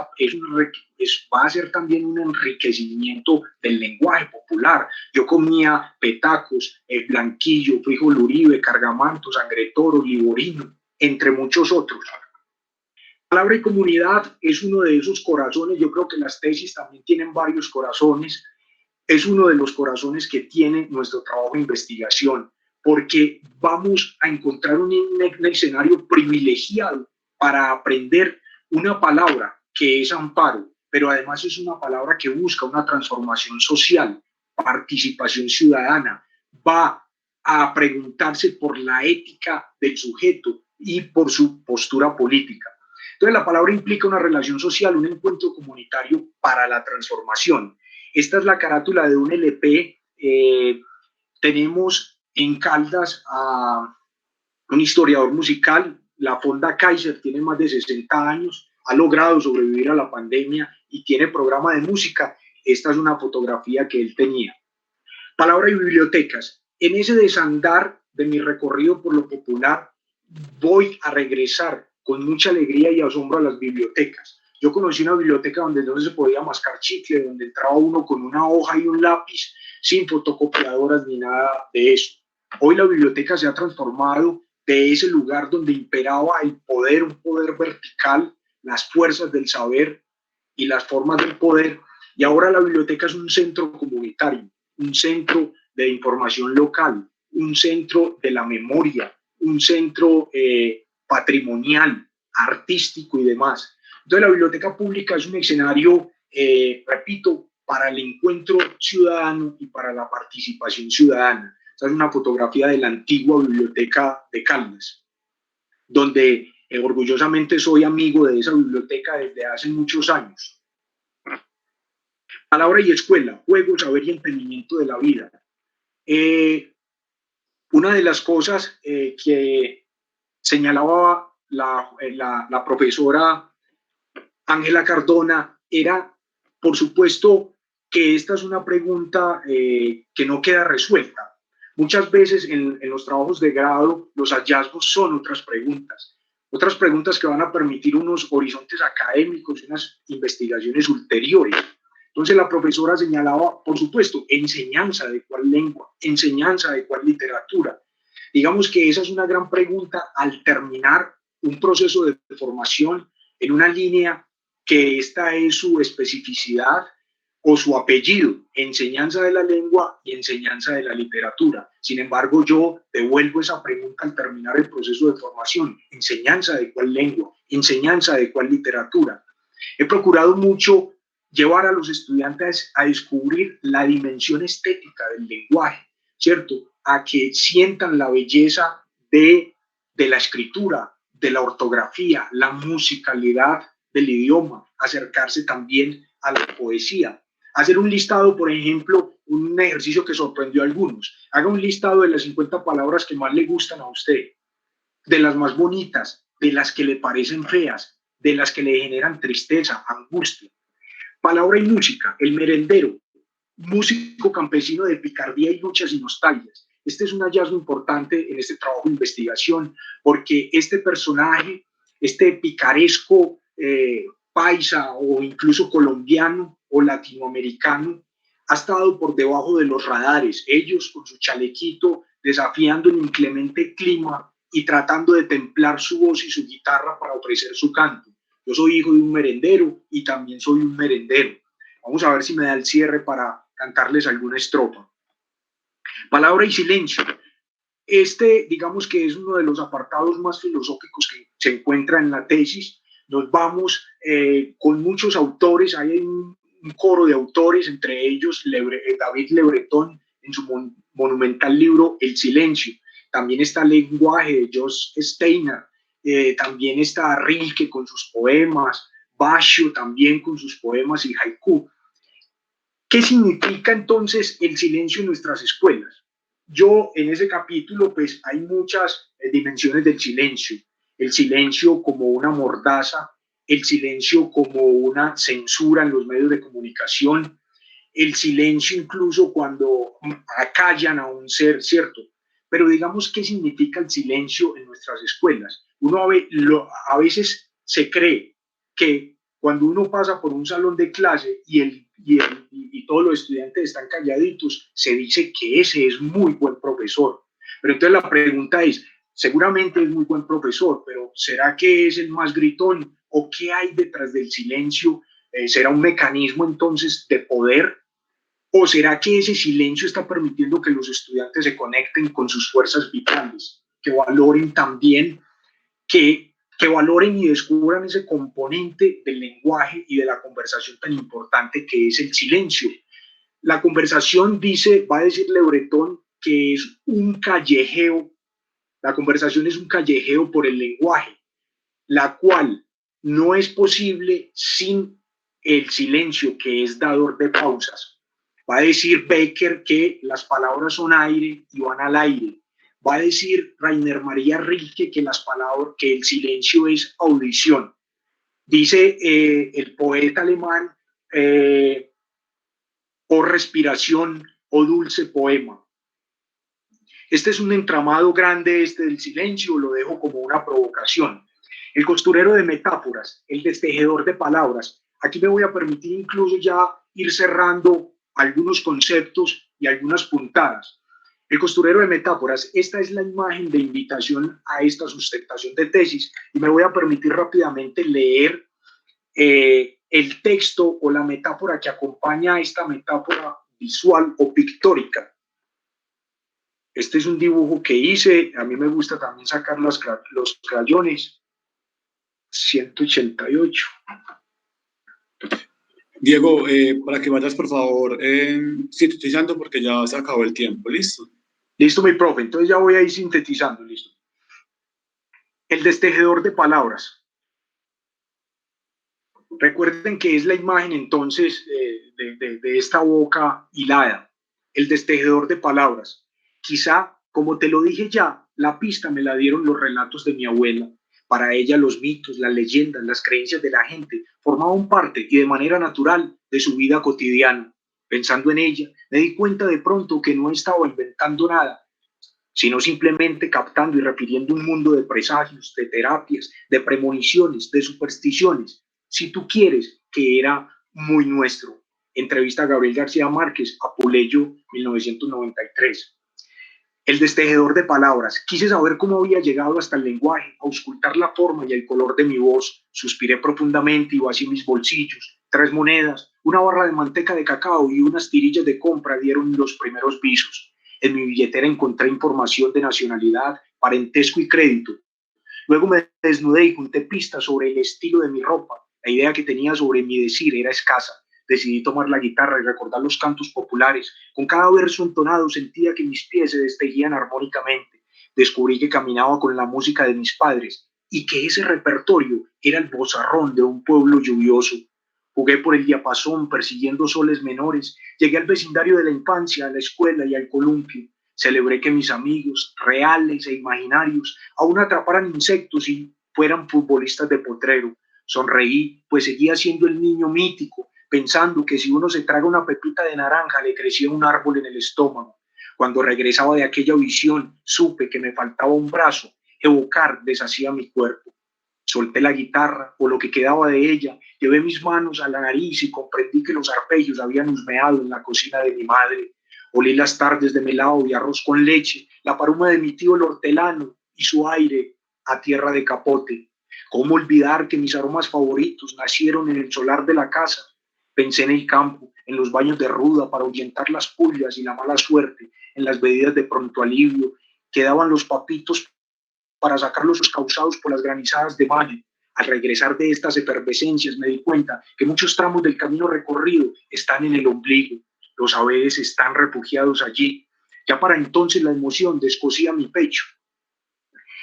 va a ser también un enriquecimiento del lenguaje popular. Yo comía petacos, blanquillo, frijol uribe, cargamanto, sangretoro, liborino, entre muchos otros. Palabra y comunidad es uno de esos corazones. Yo creo que las tesis también tienen varios corazones. Es uno de los corazones que tiene nuestro trabajo de investigación, porque vamos a encontrar un escenario privilegiado para aprender una palabra que es amparo, pero además es una palabra que busca una transformación social, participación ciudadana, va a preguntarse por la ética del sujeto y por su postura política. Entonces la palabra implica una relación social, un encuentro comunitario para la transformación. Esta es la carátula de un LP. Tenemos en Caldas a un historiador musical, la Fonda Kaiser, tiene más de 60 años, ha logrado sobrevivir a la pandemia y tiene programa de música. Esta es una fotografía que él tenía. Palabra y bibliotecas. En ese desandar de mi recorrido por lo popular, voy a regresar con mucha alegría y asombro a las bibliotecas. Yo conocí una biblioteca donde no se podía mascar chicle, donde entraba uno con una hoja y un lápiz, sin fotocopiadoras ni nada de eso. Hoy la biblioteca se ha transformado de ese lugar donde imperaba el poder, un poder vertical, las fuerzas del saber y las formas del poder, y ahora la biblioteca es un centro comunitario, un centro de información local, un centro de la memoria, un centro patrimonial, artístico y demás. Entonces la biblioteca pública es un escenario, repito, para el encuentro ciudadano y para la participación ciudadana. Esta es una fotografía de la antigua biblioteca de Caldas, donde orgullosamente soy amigo de esa biblioteca desde hace muchos años. Palabra y escuela, juego, saber y entendimiento de la vida. Una de las cosas que señalaba la profesora Ángela Cardona era, por supuesto, que esta es una pregunta que no queda resuelta. Muchas veces en los trabajos de grado los hallazgos son otras preguntas que van a permitir unos horizontes académicos y unas investigaciones ulteriores. Entonces la profesora señalaba, por supuesto, enseñanza de cuál lengua, enseñanza de cuál literatura. Digamos que esa es una gran pregunta al terminar un proceso de formación en una línea que esta es su especificidad o su apellido, enseñanza de la lengua y enseñanza de la literatura. Sin embargo, yo devuelvo esa pregunta al terminar el proceso de formación, enseñanza de cuál lengua, enseñanza de cuál literatura. He procurado mucho llevar a los estudiantes a descubrir la dimensión estética del lenguaje, ¿cierto? A que sientan la belleza de la escritura, de la ortografía, la musicalidad del idioma, acercarse también a la poesía. Hacer un listado, por ejemplo, un ejercicio que sorprendió a algunos. Haga un listado de las 50 palabras que más le gustan a usted, de las más bonitas, de las que le parecen feas, de las que le generan tristeza, angustia. Palabra y música, el merendero, músico campesino de picardía y luchas y nostalgias. Este es un hallazgo importante en este trabajo de investigación, porque este personaje, este picaresco paisa o incluso colombiano o latinoamericano, ha estado por debajo de los radares, ellos con su chalequito desafiando el inclemente clima y tratando de templar su voz y su guitarra para ofrecer su canto. Yo soy hijo de un merendero y también soy un merendero. Vamos a ver si me da el cierre para cantarles alguna estrofa. Palabra y silencio. Digamos que es uno de los apartados más filosóficos que se encuentra en la tesis. Nos vamos con muchos autores, hay un coro de autores, entre ellos David Le Breton en su monumental libro El silencio. También está Lenguaje de Josh Steiner, también está Rilke con sus poemas, Basho también con sus poemas y haiku. ¿Qué significa entonces el silencio en nuestras escuelas? Yo en ese capítulo pues hay muchas dimensiones del silencio. El silencio como una mordaza, el silencio como una censura en los medios de comunicación, el silencio incluso cuando acallan a un ser, ¿cierto? Pero digamos, ¿qué significa el silencio en nuestras escuelas? Uno a veces se cree que cuando uno pasa por un salón de clase y todos los estudiantes están calladitos, se dice que ese es muy buen profesor. Pero entonces la pregunta es, seguramente es muy buen profesor, pero ¿será que es el más gritón? ¿O qué hay detrás del silencio? ¿Será un mecanismo entonces de poder? ¿O será que ese silencio está permitiendo que los estudiantes se conecten con sus fuerzas vitales, que valoren también, que valoren y descubran ese componente del lenguaje y de la conversación tan importante que es el silencio? La conversación, va a decir Le Breton, que es un callejeo, la conversación es un callejeo por el lenguaje, la cual no es posible sin el silencio que es dador de pausas. Va a decir Becker que las palabras son aire y van al aire. Va a decir Rainer María Rilke que que el silencio es audición. Dice el poeta alemán, o respiración o dulce poema. Este es un entramado grande del silencio, lo dejo como una provocación. El costurero de metáforas, el destejedor de palabras. Aquí me voy a permitir incluso ya ir cerrando algunos conceptos y algunas puntadas. El costurero de metáforas, esta es la imagen de invitación a esta sustentación de tesis, y me voy a permitir rápidamente leer el texto o la metáfora que acompaña a esta metáfora visual o pictórica. Este es un dibujo que hice, a mí me gusta también sacar los crayones. 188. Diego, para que vayas por favor sintetizando porque ya se acabó el tiempo, ¿listo? Listo, mi profe, entonces ya voy a ir sintetizando, listo. El destejedor de palabras. Recuerden que es la imagen entonces de esta boca hilada, el destejedor de palabras. Quizá, como te lo dije ya, la pista me la dieron los relatos de mi abuela. Para ella los mitos, las leyendas, las creencias de la gente formaban parte y de manera natural de su vida cotidiana. Pensando en ella, me di cuenta de pronto que no estaba inventando nada, sino simplemente captando y refiriendo un mundo de presagios, de terapias, de premoniciones, de supersticiones, si tú quieres, que era muy nuestro. Entrevista a Gabriel García Márquez, Apuleyo, 1993. El destejedor de palabras. Quise saber cómo había llegado hasta el lenguaje, a auscultar la forma y el color de mi voz. Suspiré profundamente y vacié mis bolsillos. 3 monedas, una barra de manteca de cacao y unas tirillas de compra dieron los primeros visos. En mi billetera encontré información de nacionalidad, parentesco y crédito. Luego me desnudé y junté pistas sobre el estilo de mi ropa. La idea que tenía sobre mi decir era escasa. Decidí tomar la guitarra y recordar los cantos populares. Con cada verso entonado sentía que mis pies se destejían armónicamente. Descubrí que caminaba con la música de mis padres y que ese repertorio era el vozarrón de un pueblo lluvioso. Jugué por el diapasón persiguiendo soles menores. Llegué al vecindario de la infancia, a la escuela y al columpio. Celebré que mis amigos, reales e imaginarios, aún atraparan insectos y fueran futbolistas de potrero. Sonreí, pues seguía siendo el niño mítico, pensando que si uno se traga una pepita de naranja le crecía un árbol en el estómago. Cuando regresaba de aquella visión, supe que me faltaba un brazo. Evocar deshacía mi cuerpo. Solté la guitarra, o lo que quedaba de ella, llevé mis manos a la nariz y comprendí que los arpegios habían husmeado en la cocina de mi madre. Olí las tardes de melao y arroz con leche, la paruma de mi tío el hortelano y su aire a tierra de capote. ¿Cómo olvidar que mis aromas favoritos nacieron en el solar de la casa? Pensé en el campo, en los baños de ruda para ahuyentar las pulgas y la mala suerte, en las bebidas de pronto alivio que daban los papitos para sacarlos causados por las granizadas de mayo. Al regresar de estas efervescencias me di cuenta que muchos tramos del camino recorrido están en el ombligo. Los saberes están refugiados allí. Ya para entonces la emoción descosía mi pecho.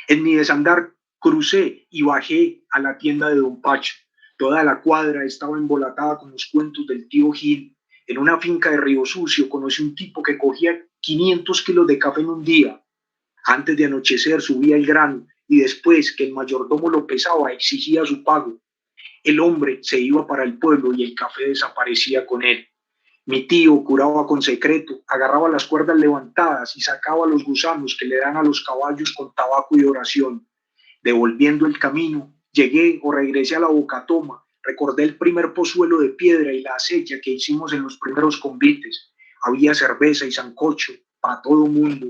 En mi desandar crucé y bajé a la tienda de Don Pacho. Toda la cuadra estaba embolatada con los cuentos del tío Gil. En una finca de Río Sucio conocí un tipo que cogía 500 kilos de café en un día. Antes de anochecer subía el grano y después que el mayordomo lo pesaba exigía su pago. El hombre se iba para el pueblo y el café desaparecía con él. Mi tío curaba con secreto, agarraba las cuerdas levantadas y sacaba los gusanos que le dan a los caballos con tabaco y oración. Devolviendo el camino, llegué o regresé a la Bocatoma, recordé el primer pozuelo de piedra y la acequia que hicimos en los primeros convites. Había cerveza y sancocho para todo mundo.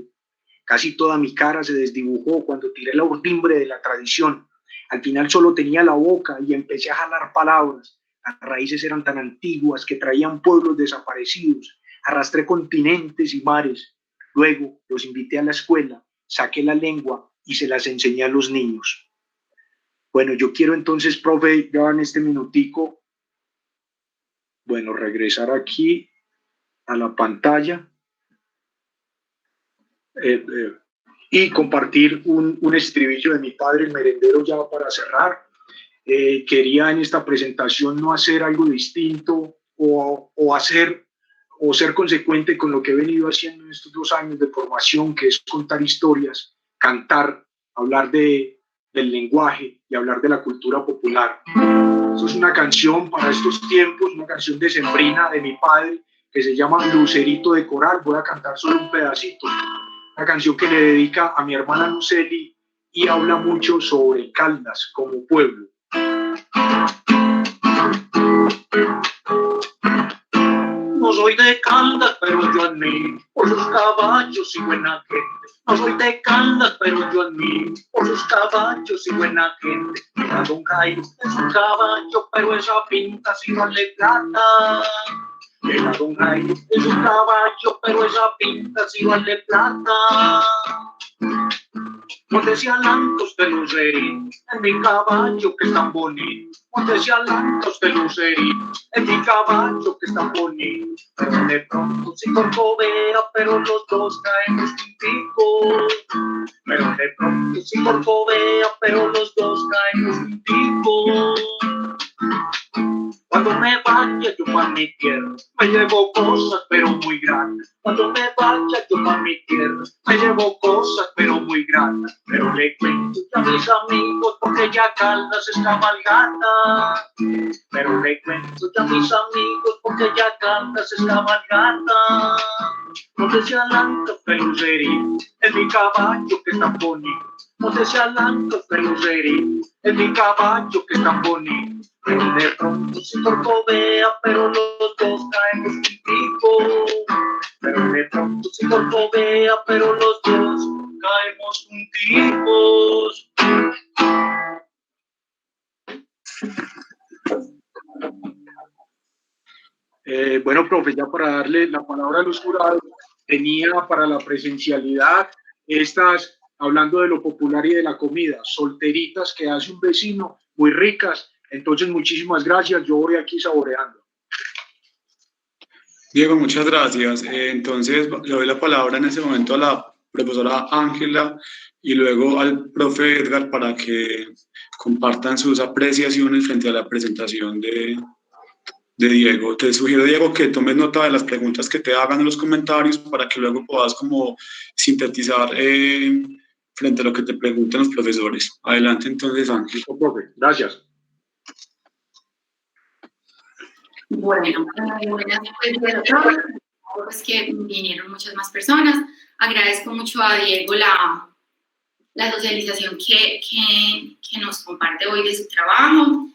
Casi toda mi cara se desdibujó cuando tiré la urdimbre de la tradición. Al final solo tenía la boca y empecé a jalar palabras. Las raíces eran tan antiguas que traían pueblos desaparecidos. Arrastré continentes y mares. Luego los invité a la escuela, saqué la lengua y se las enseñé a los niños. Bueno, yo quiero entonces, profe, ya en este minutico, regresar aquí a la pantalla. Y compartir un estribillo de mi padre, el merendero, ya para cerrar. quería en esta presentación no hacer algo distinto o ser consecuente con lo que he venido haciendo en estos 2 años de formación, que es contar historias, cantar, hablar del lenguaje y hablar de la cultura popular. Esto es una canción para estos tiempos, una canción decembrina de mi padre, que se llama Lucerito de Coral. Voy a cantar solo un pedacito. Una canción que le dedica a mi hermana Luceli y habla mucho sobre Caldas como pueblo. No soy de Caldas, pero yo admiro por sus caballos y buena gente. No soy de Caldas, pero yo admiro por sus caballos y buena gente. Mira Don Jairo es un caballo, pero esa pinta sí vale plata. Mira Don Jairo es un caballo, pero esa pinta sí vale plata. Montes y alancos de lucerín, en mi caballo que es tan bonito. Montes y alancos de lucerín, en mi caballo que es tan bonito. Pero de pronto si corcovea, pero los dos caemos junticos. Pero de pronto si corcovea, pero los dos caemos junticos. Cuando me vaya yo pa' mi tierra, me llevo cosas pero muy grandes. Cuando me vaya yo pa' mi tierra, me llevo cosas pero muy grandes. Pero le cuento a mis amigos porque ya Caldas es cabalgata. Pero le cuento a mis amigos porque ya Caldas es cabalgata. Montes y alancos de lucerín, es mi caballo que es tan bonito. Montes y alancos de lucerín, es mi caballo que es tan bonito. Pero de pronto se corcovea, pero los dos caemos junticos. Pero de pronto se corcovea, pero los dos caemos junticos. Bueno, profe, ya para darle la palabra a los jurados, tenía para la presencialidad estas, hablando de lo popular y de la comida, solteritas que hace un vecino, muy ricas. Entonces, muchísimas gracias. Yo voy aquí saboreando. Diego, muchas gracias. Entonces, le doy la palabra en ese momento a la profesora Ángela y luego al profe Edgar para que compartan sus apreciaciones frente a la presentación de Diego. Te sugiero, Diego, que tomes nota de las preguntas que te hagan en los comentarios para que luego puedas como sintetizar frente a lo que te pregunten los profesores. Adelante, entonces, Ángel. Profe, gracias. Bueno, buenas noches a todos. Pues que vinieron muchas más personas. Agradezco mucho a Diego la socialización que nos comparte hoy de su trabajo.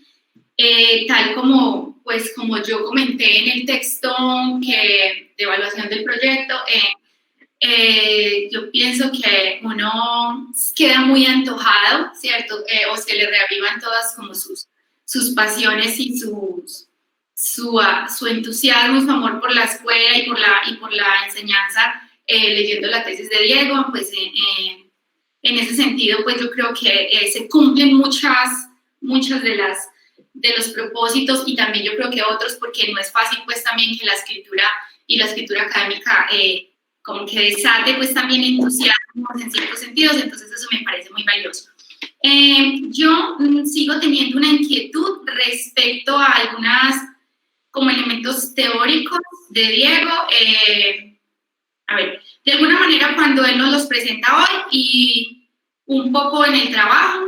Tal como yo comenté en el texto de evaluación del proyecto, yo pienso que uno queda muy antojado, ¿cierto? O se le reavivan todas como sus pasiones y su entusiasmo, su amor por la escuela y por la enseñanza, leyendo la tesis de Diego. Pues en ese sentido, pues yo creo que se cumplen muchas de los propósitos, y también yo creo que otros, porque no es fácil pues también que la escritura académica como que desate pues también entusiasmo en ciertos sentidos. Entonces eso me parece muy valioso. Yo sigo teniendo una inquietud respecto a algunas como elementos teóricos de Diego. A ver, de alguna manera cuando él nos los presenta hoy y un poco en el trabajo,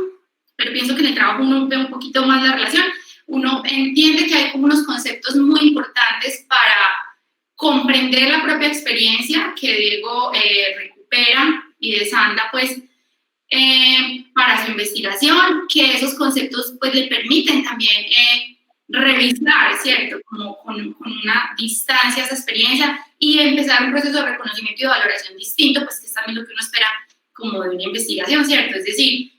pero pienso que en el trabajo uno ve un poquito más la relación, uno entiende que hay como unos conceptos muy importantes para comprender la propia experiencia que Diego recupera y desanda pues para su investigación, que esos conceptos pues le permiten también revisar, ¿cierto? Como con una distancia a esa experiencia y empezar un proceso de reconocimiento y de valoración distinto, pues que es también lo que uno espera como de una investigación, ¿cierto? Es decir,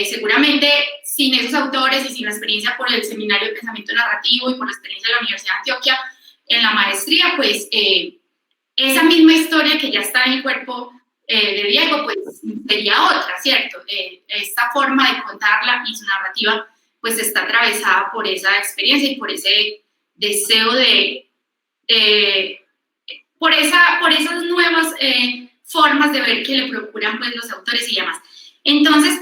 seguramente sin esos autores y sin la experiencia por el Seminario de Pensamiento Narrativo y por la experiencia de la Universidad de Antioquia en la maestría, pues esa misma historia que ya está en el cuerpo de Diego, pues sería otra, ¿cierto? Esta forma de contarla y su narrativa pues está atravesada por esa experiencia y por ese deseo por esas nuevas formas de ver que le procuran pues los autores y demás. Entonces,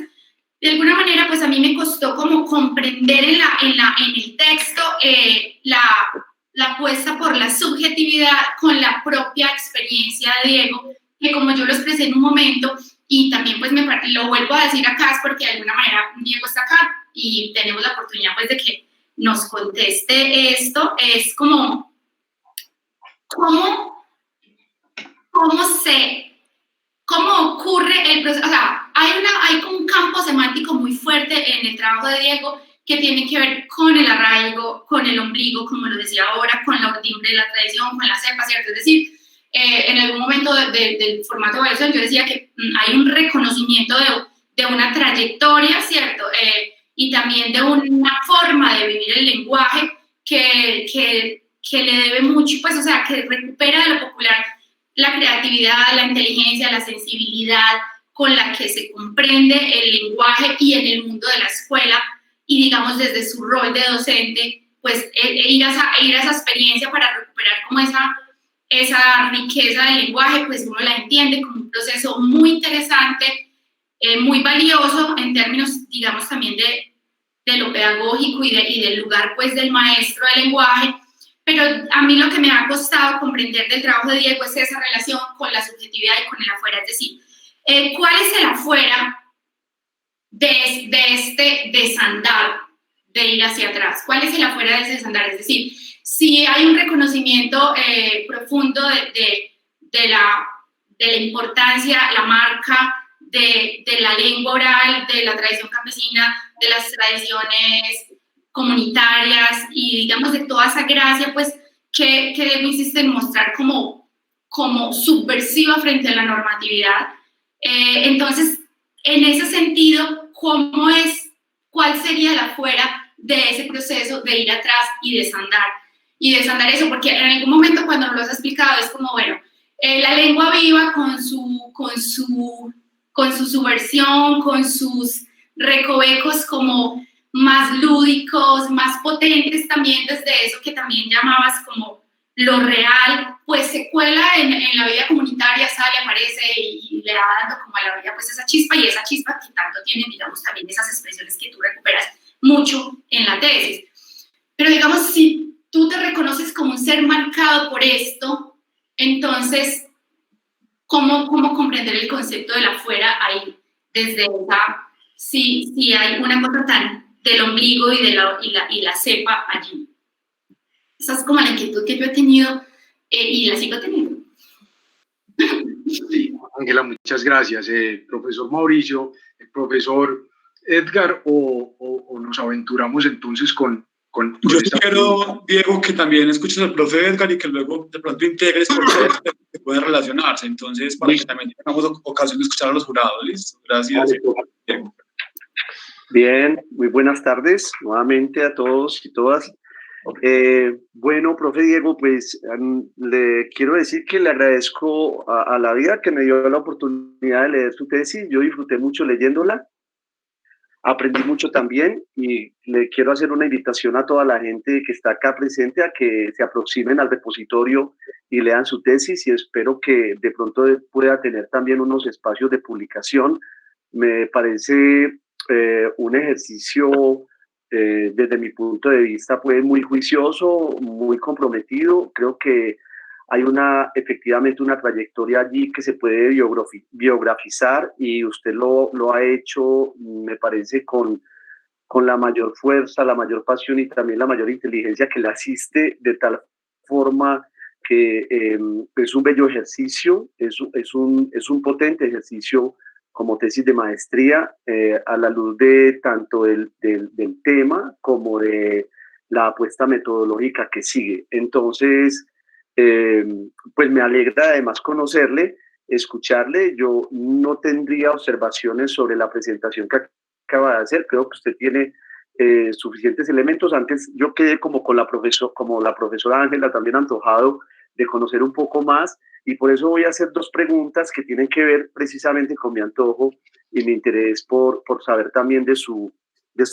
de alguna manera, pues a mí me costó como comprender en el texto la apuesta por la subjetividad con la propia experiencia de Diego, que como yo lo expresé en un momento, y también pues lo vuelvo a decir acá, es porque de alguna manera Diego está acá y tenemos la oportunidad pues de que nos conteste esto, es como, ¿cómo ocurre el proceso? O sea, hay como un campo semántico muy fuerte en el trabajo de Diego que tiene que ver con el arraigo, con el ombligo, como lo decía ahora, con la urdimbre de la tradición, con la cepa, ¿cierto? Es decir, en algún momento del formato de evaluación yo decía que hay un reconocimiento de una trayectoria, ¿cierto? Y también de una forma de vivir el lenguaje que le debe mucho, pues, o sea, que recupera de lo popular la creatividad, la inteligencia, la sensibilidad con la que se comprende el lenguaje y en el mundo de la escuela, y digamos desde su rol de docente, pues ir a esa experiencia para recuperar como esa riqueza del lenguaje, pues uno la entiende como un proceso muy interesante, muy valioso en términos, digamos, también de lo pedagógico y del lugar, pues, del maestro del lenguaje. Pero a mí lo que me ha costado comprender del trabajo de Diego es esa relación con la subjetividad y con el afuera, es decir, ¿cuál es el afuera de este desandar de ir hacia atrás? ¿Cuál es el afuera de ese desandar? Es decir, si hay un reconocimiento profundo de la importancia, la marca de la lengua oral, de la tradición campesina, de las tradiciones comunitarias y digamos de toda esa gracia, pues, que Diego insiste en mostrar como subversiva frente a la normatividad. Entonces, en ese sentido, ¿cuál sería la fuera de ese proceso de ir atrás y desandar? Y desandar eso, porque en algún momento cuando nos lo has explicado es como, bueno, la lengua viva con su subversión, con sus recovecos como más lúdicos, más potentes también desde eso que también llamabas como lo real, pues se cuela en la vida comunitaria, sale, aparece y le va dando como a la vida pues esa chispa, y esa chispa que tanto tienen, digamos, también esas expresiones que tú recuperas mucho en la tesis. Pero digamos, si tú te reconoces como un ser marcado por esto, entonces, ¿cómo comprender el concepto de la fuera ahí? Desde esa, si hay una cosa tan del ombligo y la cepa allí. Esa es como la inquietud que yo he tenido y la sigo teniendo. Sí, Ángela, muchas gracias. Profesor Mauricio, el profesor Edgar, o nos aventuramos entonces con yo quiero, Diego, que también escuches al profe Edgar y que luego de pronto integres conceptos que pueden relacionarse. Entonces, para que también tengamos ocasión de escuchar a los jurados. ¿Listo? Gracias, Diego. Bien, muy buenas tardes nuevamente a todos y todas. Bueno, profe Diego, pues le quiero decir que le agradezco a la vida que me dio la oportunidad de leer su tesis. Yo disfruté mucho leyéndola, aprendí mucho también, y le quiero hacer una invitación a toda la gente que está acá presente a que se aproximen al repositorio y lean su tesis, y espero que de pronto pueda tener también unos espacios de publicación. Me parece un ejercicio desde mi punto de vista pues muy juicioso, muy comprometido. Creo que hay efectivamente una trayectoria allí que se puede biografizar, y usted lo ha hecho, me parece, con la mayor fuerza, la mayor pasión y también la mayor inteligencia que le asiste, de tal forma que es un bello ejercicio, es un potente ejercicio como tesis de maestría, a la luz de tanto del tema como de la apuesta metodológica que sigue. Entonces, pues me alegra además conocerle, escucharle. Yo no tendría observaciones sobre la presentación que acaba de hacer. Creo que usted tiene suficientes elementos. Antes yo quedé como la profesora Ángela, también antojado de conocer un poco más, y por eso voy a hacer dos preguntas que tienen que ver precisamente con mi antojo y mi interés por saber también de su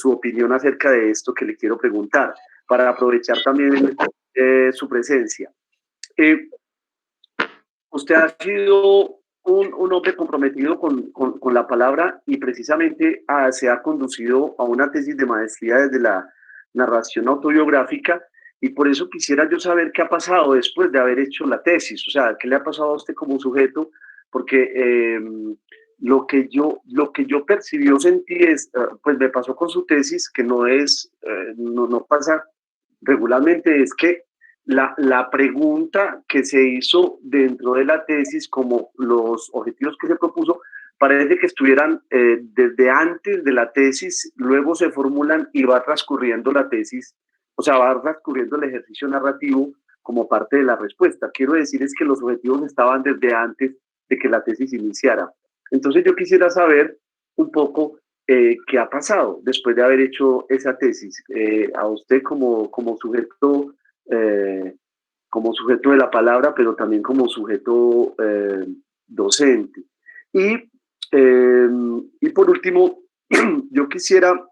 opinión acerca de esto que le quiero preguntar, para aprovechar también su presencia. Usted ha sido un hombre comprometido con la palabra y precisamente se ha conducido a una tesis de maestría desde la narración autobiográfica, y por eso quisiera yo saber qué ha pasado después de haber hecho la tesis, o sea, qué le ha pasado a usted como sujeto, porque lo que yo percibí o sentí es, pues me pasó con su tesis, que no pasa regularmente, es que la pregunta que se hizo dentro de la tesis, como los objetivos que se propuso, parece que estuvieran desde antes de la tesis, luego se formulan y va transcurriendo la tesis, o sea, va transcurriendo el ejercicio narrativo como parte de la respuesta. Quiero decir es que los objetivos estaban desde antes de que la tesis iniciara. Entonces yo quisiera saber un poco qué ha pasado después de haber hecho esa tesis. A usted como sujeto de la palabra, pero también como sujeto docente. Y por último, yo quisiera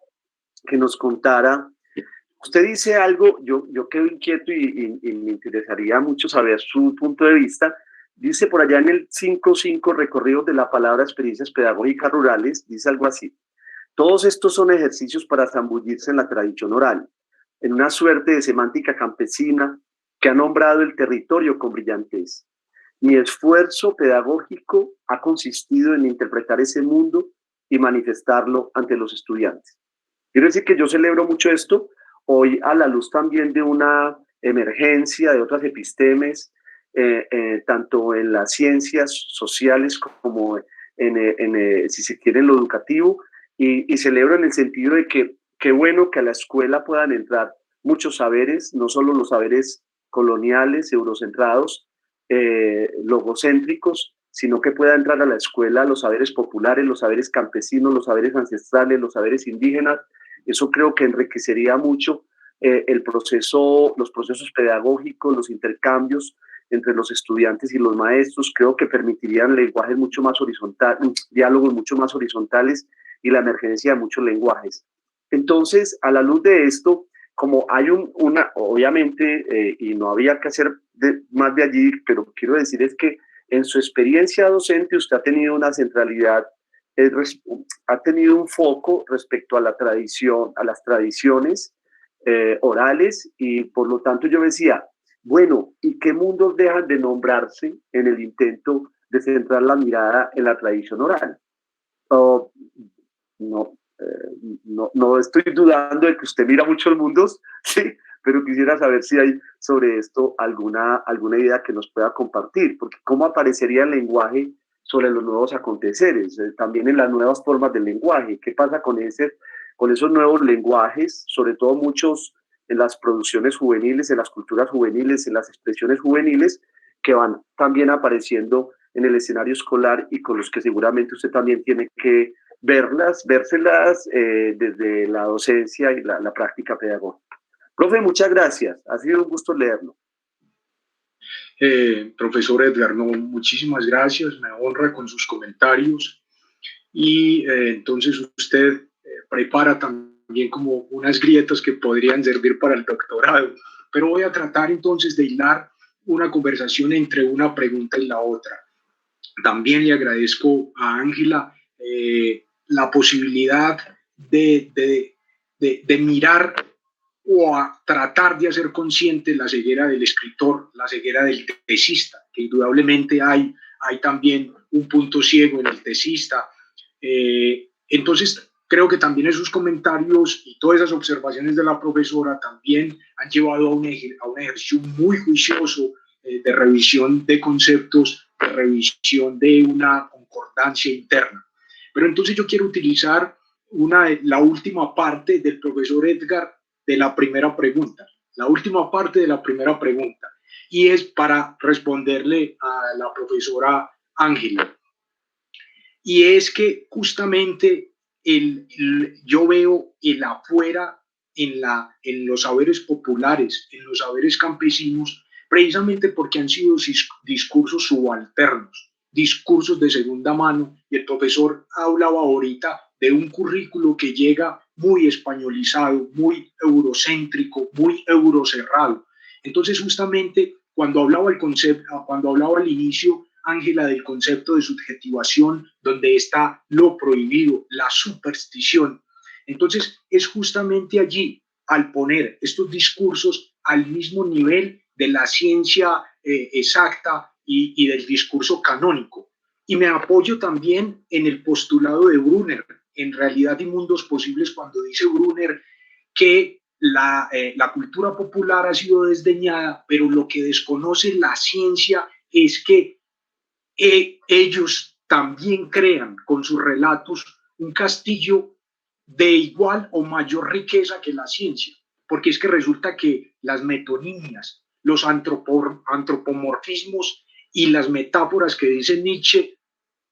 que nos contara, usted dice algo, yo quedo inquieto y me interesaría mucho saber su punto de vista. Dice por allá en el 5.5, recorridos de la palabra, experiencias pedagógicas rurales, dice algo así: todos estos son ejercicios para zambullirse en la tradición oral, en una suerte de semántica campesina que ha nombrado el territorio con brillantez. Mi esfuerzo pedagógico ha consistido en interpretar ese mundo y manifestarlo ante los estudiantes. Quiero decir que yo celebro mucho esto, hoy a la luz también de una emergencia de otras epistemes, tanto en las ciencias sociales como si se quiere, en lo educativo, y celebro en el sentido de que qué bueno que a la escuela puedan entrar muchos saberes, no solo los saberes coloniales, eurocentrados, logocéntricos, sino que pueda entrar a la escuela los saberes populares, los saberes campesinos, los saberes ancestrales, los saberes indígenas. Eso creo que enriquecería mucho los procesos pedagógicos, los intercambios entre los estudiantes y los maestros. Creo que permitirían lenguajes mucho más horizontales, diálogos mucho más horizontales y la emergencia de muchos lenguajes. Entonces, a la luz de esto, como hay obviamente, y no había que hacer más de allí, pero quiero decir es que en su experiencia docente usted ha tenido una centralidad, ha tenido un foco respecto a la tradición, a las tradiciones orales, y por lo tanto yo decía, bueno, ¿y qué mundos dejan de nombrarse en el intento de centrar la mirada en la tradición oral? No estoy dudando de que usted mira muchos mundos, sí, pero quisiera saber si hay sobre esto alguna idea que nos pueda compartir, porque cómo aparecería el lenguaje sobre los nuevos aconteceres, también en las nuevas formas del lenguaje. ¿Qué pasa con esos nuevos lenguajes, sobre todo muchos en las producciones juveniles, en las culturas juveniles, en las expresiones juveniles, que van también apareciendo en el escenario escolar y con los que seguramente usted también tiene que vérselas desde la docencia y la práctica pedagógica? Profe, muchas gracias. Ha sido un gusto leerlo. Profesor Edgar, no, muchísimas gracias. Me honra con sus comentarios. Y entonces usted prepara también como unas grietas que podrían servir para el doctorado. Pero voy a tratar entonces de hilar una conversación entre una pregunta y la otra. También le agradezco a Ángela la posibilidad de mirar o a tratar de hacer consciente la ceguera del escritor, la ceguera del tesista, que indudablemente hay también un punto ciego en el tesista. Entonces, creo que también esos comentarios y todas esas observaciones de la profesora también han llevado a un ejercicio muy juicioso de revisión de conceptos, de revisión de una concordancia interna. Pero entonces yo quiero utilizar la última parte del profesor Edgar de la primera pregunta, y es para responderle a la profesora Ángela. Y es que justamente yo veo el afuera en los saberes populares, en los saberes campesinos, precisamente porque han sido discursos subalternos, discursos de segunda mano, y el profesor hablaba ahorita de un currículo que llega muy españolizado, muy eurocéntrico, muy eurocerrado. Entonces, justamente cuando hablaba al inicio, Ángela, del concepto de subjetivación, donde está lo prohibido, la superstición. Entonces, es justamente allí, al poner estos discursos al mismo nivel de la ciencia exacta y del discurso canónico. Y me apoyo también en el postulado de Brunner, en Realidad y Mundos Posibles, cuando dice Brunner que la cultura popular ha sido desdeñada, pero lo que desconoce la ciencia es que ellos también crean con sus relatos un castillo de igual o mayor riqueza que la ciencia, porque es que resulta que las metonimias, los antropomorfismos y las metáforas que dice Nietzsche,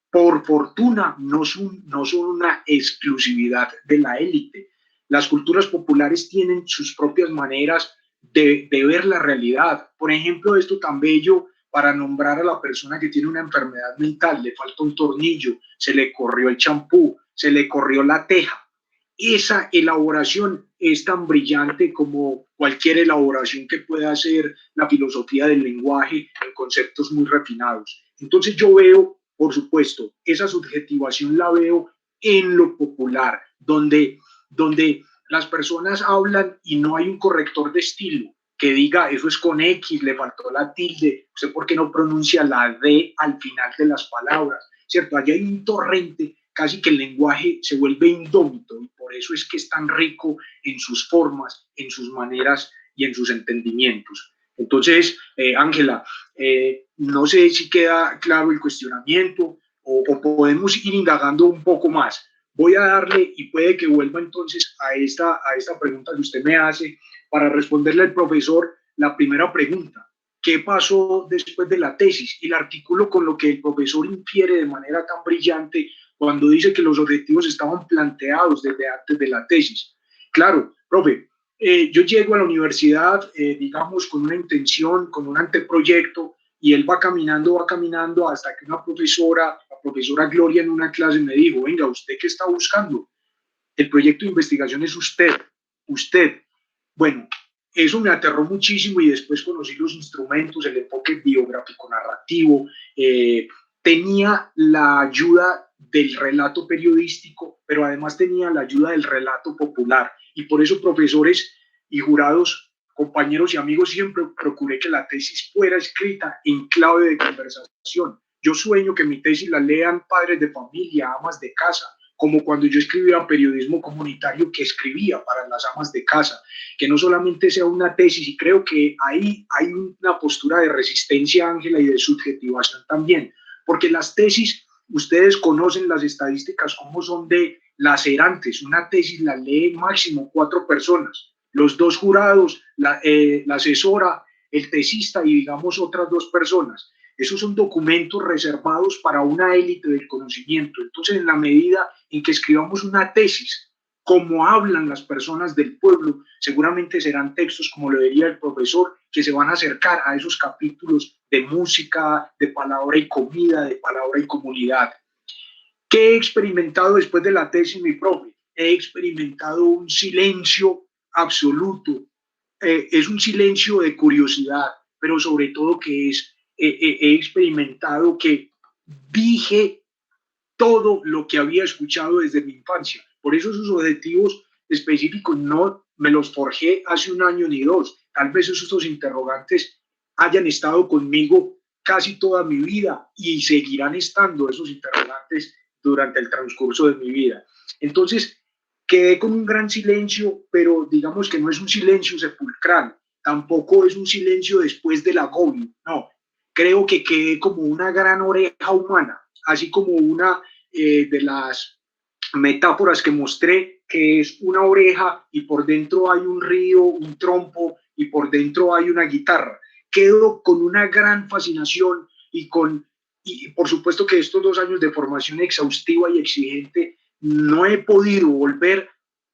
por fortuna, no son una exclusividad de la élite. Las culturas populares tienen sus propias maneras de ver la realidad. Por ejemplo, esto tan bello para nombrar a la persona que tiene una enfermedad mental, le falta un tornillo, se le corrió el champú, se le corrió la teja. Esa elaboración es tan brillante como cualquier elaboración que pueda hacer la filosofía del lenguaje en conceptos muy refinados. Entonces yo veo, por supuesto, esa subjetivación la veo en lo popular, donde las personas hablan y no hay un corrector de estilo que diga eso es con X, le faltó la tilde, usted por qué no pronuncia la D al final de las palabras, ¿cierto? Allá hay un torrente, casi que el lenguaje se vuelve indómito y por eso es que es tan rico en sus formas, en sus maneras y en sus entendimientos. Entonces, Ángela, no sé si queda claro el cuestionamiento o podemos ir indagando un poco más. Voy a darle, y puede que vuelva entonces a esta pregunta que usted me hace, para responderle al profesor la primera pregunta. ¿Qué pasó después de la tesis? Y el artículo con lo que el profesor infiere de manera tan brillante cuando dice que los objetivos estaban planteados desde antes de la tesis. Claro, profe, yo llego a la universidad, digamos, con una intención, con un anteproyecto, y él va caminando hasta que una profesora, la profesora Gloria, en una clase me dijo, venga, ¿usted qué está buscando? El proyecto de investigación es usted. Bueno, eso me aterró muchísimo y después conocí los instrumentos, el enfoque biográfico narrativo, tenía la ayuda del relato periodístico, pero además tenía la ayuda del relato popular. Y por eso, profesores y jurados, compañeros y amigos, siempre procuré que la tesis fuera escrita en clave de conversación. Yo sueño que mi tesis la lean padres de familia, amas de casa, como cuando yo escribía periodismo comunitario, que escribía para las amas de casa, que no solamente sea una tesis, y creo que ahí hay una postura de resistencia, Ángela, y de subjetivación también, porque las tesis, ustedes conocen las estadísticas como son de lacerantes. Una tesis la lee máximo 4 personas, los 2 jurados, la asesora, el tesista y digamos otras 2 personas. Esos son documentos reservados para una élite del conocimiento. Entonces, en la medida en que escribamos una tesis, como hablan las personas del pueblo, seguramente serán textos, como lo diría el profesor, que se van a acercar a esos capítulos de música, de palabra y comida, de palabra y comunidad. ¿Qué he experimentado después de la tesis, mi profe? He experimentado un silencio absoluto. Es un silencio de curiosidad, pero sobre todo que he experimentado que dije todo lo que había escuchado desde mi infancia. Por eso esos objetivos específicos no me los forjé hace 1 año ni 2. Tal vez esos interrogantes hayan estado conmigo casi toda mi vida y seguirán estando esos interrogantes durante el transcurso de mi vida. Entonces, quedé con un gran silencio, pero digamos que no es un silencio sepulcral, tampoco es un silencio después del agobio, no. Creo que quedé como una gran oreja humana, así como una de las metáforas que mostré, que es una oreja y por dentro hay un río, un trompo y por dentro hay una guitarra. Quedo con una gran fascinación y por supuesto que estos 2 años de formación exhaustiva y exigente no he podido volver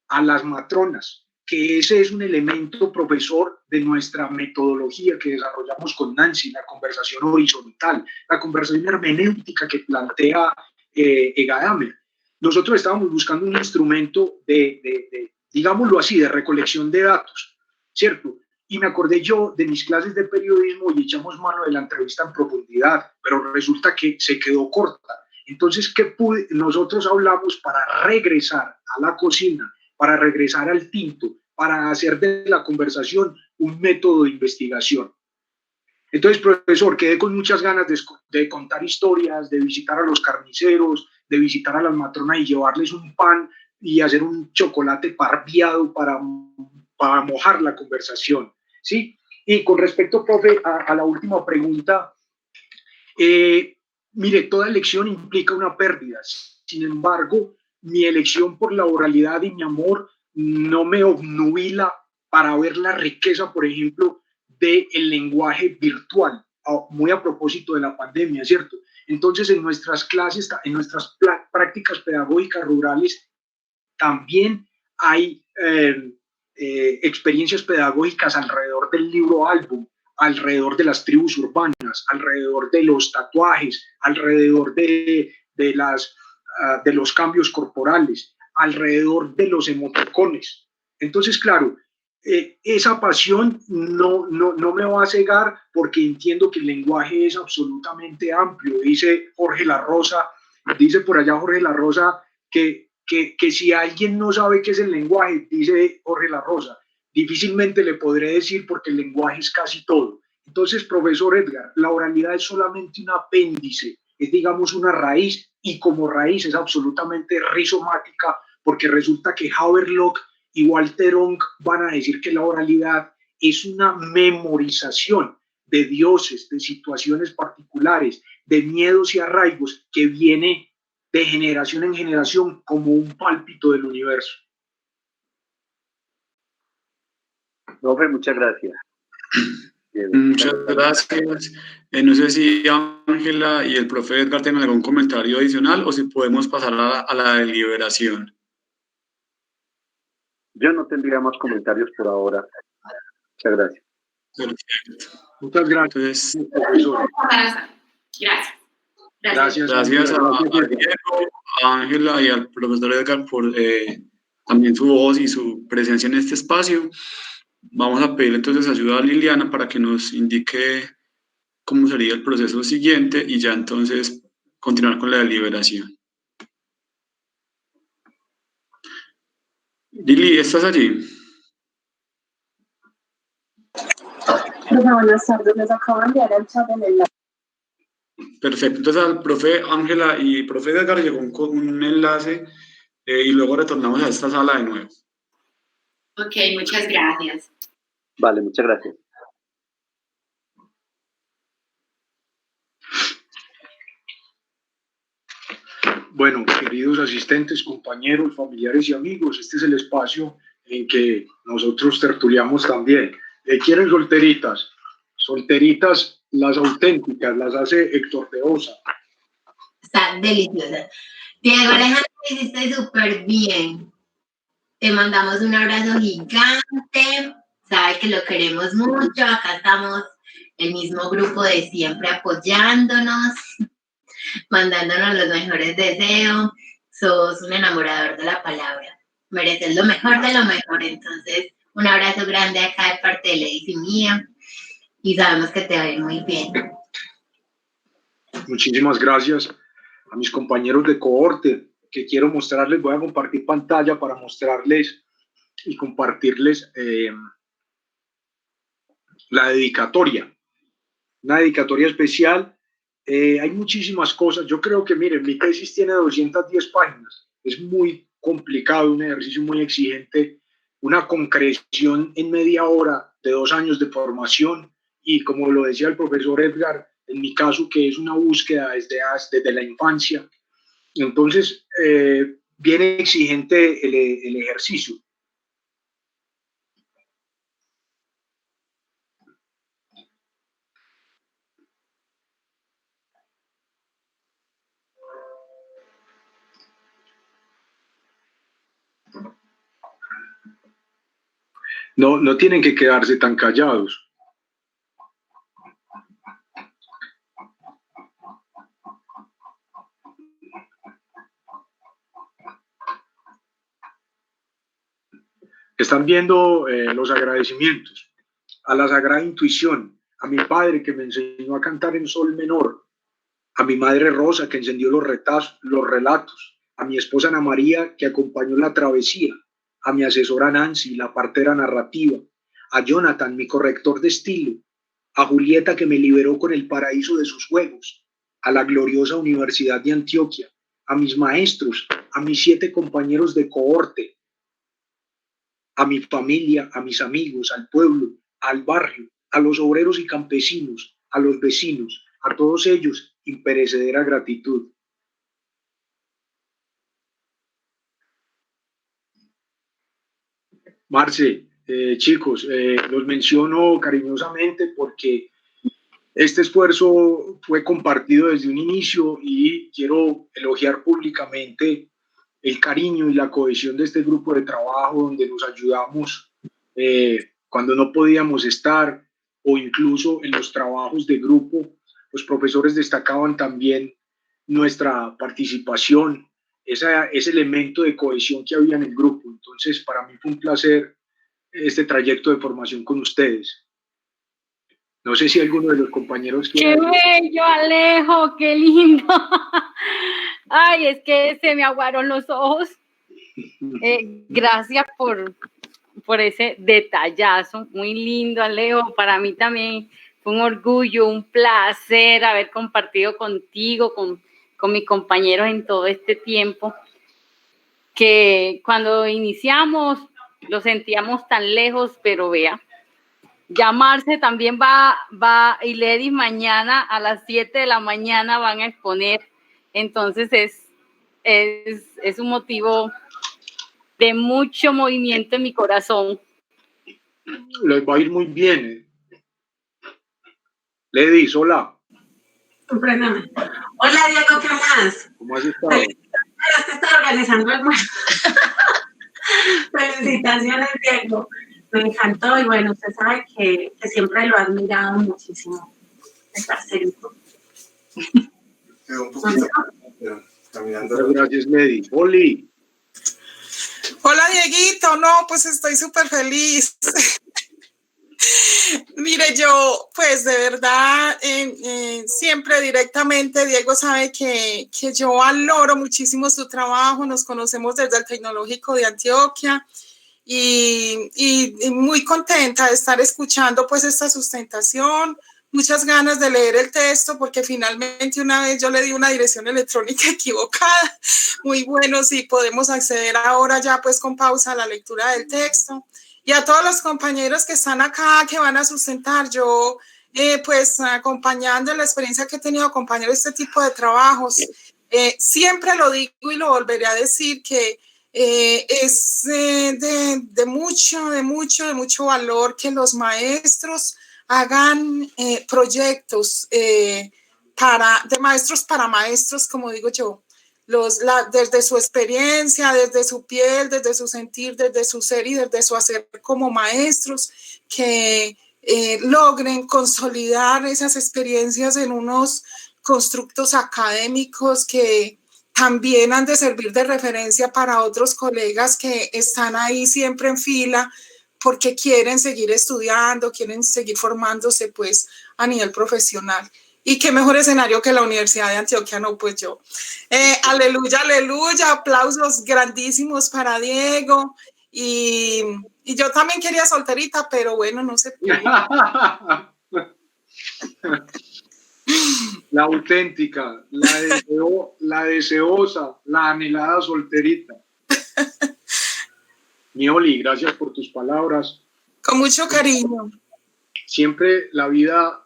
a las matronas, que ese es un elemento, profesor, de nuestra metodología que desarrollamos con Nancy, la conversación horizontal, la conversación hermenéutica que plantea Gadamer. Nosotros estábamos buscando un instrumento digámoslo así, de recolección de datos, ¿cierto? y me acordé yo de mis clases de periodismo y echamos mano de la entrevista en profundidad, pero resulta que se quedó corta. Entonces, nosotros hablamos para regresar a la cocina, para regresar al tinto, para hacer de la conversación un método de investigación. Entonces, profesor, quedé con muchas ganas de contar historias, de visitar a los carniceros, de visitar a las matronas y llevarles un pan y hacer un chocolate parviado para mojar la conversación, ¿sí? Y con respecto, profe, a la última pregunta, mire, toda elección implica una pérdida. Sin embargo, mi elección por la oralidad y mi amor no me obnubila para ver la riqueza, por ejemplo, del lenguaje virtual, muy a propósito de la pandemia, ¿cierto? Entonces, en nuestras clases, en nuestras prácticas pedagógicas rurales, también hay experiencias pedagógicas alrededor del libro álbum, alrededor de las tribus urbanas, alrededor de los tatuajes, alrededor de los cambios corporales, alrededor de los emoticones. Entonces, claro, esa pasión no me va a cegar porque entiendo que el lenguaje es absolutamente amplio. Dice Jorge La Rosa, dice por allá Jorge La Rosa que si alguien no sabe qué es el lenguaje, dice Jorge La Rosa, difícilmente le podré decir porque el lenguaje es casi todo. Entonces, profesor Edgar, la oralidad es solamente un apéndice, es digamos una raíz y como raíz es absolutamente rizomática porque resulta que Havelock y Walter Ong van a decir que la oralidad es una memorización de dioses, de situaciones particulares, de miedos y arraigos que viene de generación en generación como un pálpito del universo. Profe, muchas gracias. Muchas gracias. No sé si Ángela y el profe Edgar tienen algún comentario adicional o si podemos pasar a la deliberación. Yo no tendría más comentarios por ahora. Muchas gracias. Perfecto. Muchas gracias. Gracias. Gracias a Diego, a Ángela y al profesor Edgar por también su voz y su presencia en este espacio. Vamos a pedir entonces ayuda a Liliana para que nos indique cómo sería el proceso siguiente y ya entonces continuar con la deliberación. Lili, ¿estás allí? Buenas tardes, les acabo de enviar el chat en el enlace. Perfecto, entonces al profe Ángela y profe Edgar llegó un enlace y luego retornamos a esta sala de nuevo. Ok, muchas gracias. Vale, muchas gracias. Bueno, queridos asistentes, compañeros, familiares y amigos, este es el espacio en que nosotros tertuliamos también. ¿Quieren solteritas? Solteritas, las auténticas, las hace Héctor de Osa. Está deliciosa. Diego Alejandro, hiciste súper bien. Te mandamos un abrazo gigante. Sabes que lo queremos mucho. Acá estamos el mismo grupo de siempre apoyándonos, mandándonos los mejores deseos. Sos un enamorador de la palabra. Mereces lo mejor de lo mejor. Entonces, un abrazo grande acá de parte de Lady y mía. Y sabemos que te va a ir muy bien. Muchísimas gracias a mis compañeros de cohorte que quiero mostrarles. Voy a compartir pantalla para mostrarles y compartirles la dedicatoria. Una dedicatoria especial. Hay muchísimas cosas. Yo creo que, miren, mi tesis tiene 210 páginas. Es muy complicado, un ejercicio muy exigente, una concreción en media hora de 2 años de formación y, como lo decía el profesor Edgar, en mi caso, que es una búsqueda desde la infancia. Entonces, viene exigente el ejercicio. No tienen que quedarse tan callados. Están viendo los agradecimientos. a la Sagrada Intuición, a mi padre que me enseñó a cantar en sol menor, a mi madre Rosa que encendió los relatos, a mi esposa Ana María que acompañó la travesía, a mi asesora Nancy, la partera narrativa, a Jonathan, mi corrector de estilo, a Julieta que me liberó con el paraíso de sus juegos, a la gloriosa Universidad de Antioquia, a mis maestros, a mis 7 compañeros de cohorte, a mi familia, a mis amigos, al pueblo, al barrio, a los obreros y campesinos, a los vecinos, a todos ellos, imperecedera gratitud. Marce, chicos, los menciono cariñosamente porque este esfuerzo fue compartido desde un inicio y quiero elogiar públicamente el cariño y la cohesión de este grupo de trabajo donde nos ayudamos cuando no podíamos estar o incluso en los trabajos de grupo. Los profesores destacaban también nuestra participación, ese elemento de cohesión que había en el grupo. Entonces, para mí fue un placer este trayecto de formación con ustedes. No sé si alguno de los compañeros... ¡Qué bello, Alejo! ¡Qué lindo! Ay, es que se me aguaron los ojos. Gracias por ese detallazo. Muy lindo, Alejo. Para mí también fue un orgullo, un placer haber compartido contigo, con mis compañeros en todo este tiempo. Que cuando iniciamos lo sentíamos tan lejos, pero vea. Marce también va y Lady mañana a las 7 de la mañana van a exponer. Entonces es un motivo de mucho movimiento en mi corazón. Les va a ir muy bien. Lady, hola. Compréndame. Hola, Diego, ¿qué más? ¿Cómo has estado? Felicitaciones, te estoy organizando el Felicitaciones, Diego. Me encantó y bueno, usted sabe que siempre lo he admirado muchísimo. El parcerito. Quedó un poquito, pero caminando. Muchas gracias, Lady. Oli. Hola, Dieguito. No, pues estoy súper feliz. Mire, yo, pues de verdad, siempre directamente, Diego sabe que yo valoro muchísimo su trabajo. Nos conocemos desde el Tecnológico de Antioquia. Y muy contenta de estar escuchando pues esta sustentación, muchas ganas de leer el texto porque finalmente una vez yo le di una dirección electrónica equivocada. Muy bueno, sí, podemos acceder ahora ya pues con pausa a la lectura del texto. Y a todos los compañeros que están acá, que van a sustentar, yo pues acompañando la experiencia que he tenido acompañando este tipo de trabajos, siempre lo digo y lo volveré a decir que es de mucho valor que los maestros hagan proyectos de maestros para maestros, como digo yo, desde su experiencia, desde su piel, desde su sentir, desde su ser y desde su hacer como maestros, que logren consolidar esas experiencias en unos constructos académicos que también han de servir de referencia para otros colegas que están ahí siempre en fila porque quieren seguir estudiando, quieren seguir formándose pues a nivel profesional. Y qué mejor escenario que la Universidad de Antioquia, no, pues yo. Aleluya, aleluya, aplausos grandísimos para Diego. Y yo también quería solterita, pero bueno, no se puede. La auténtica, la deseosa, la anhelada solterita. Mioli, gracias por tus palabras. Con mucho cariño. Siempre la vida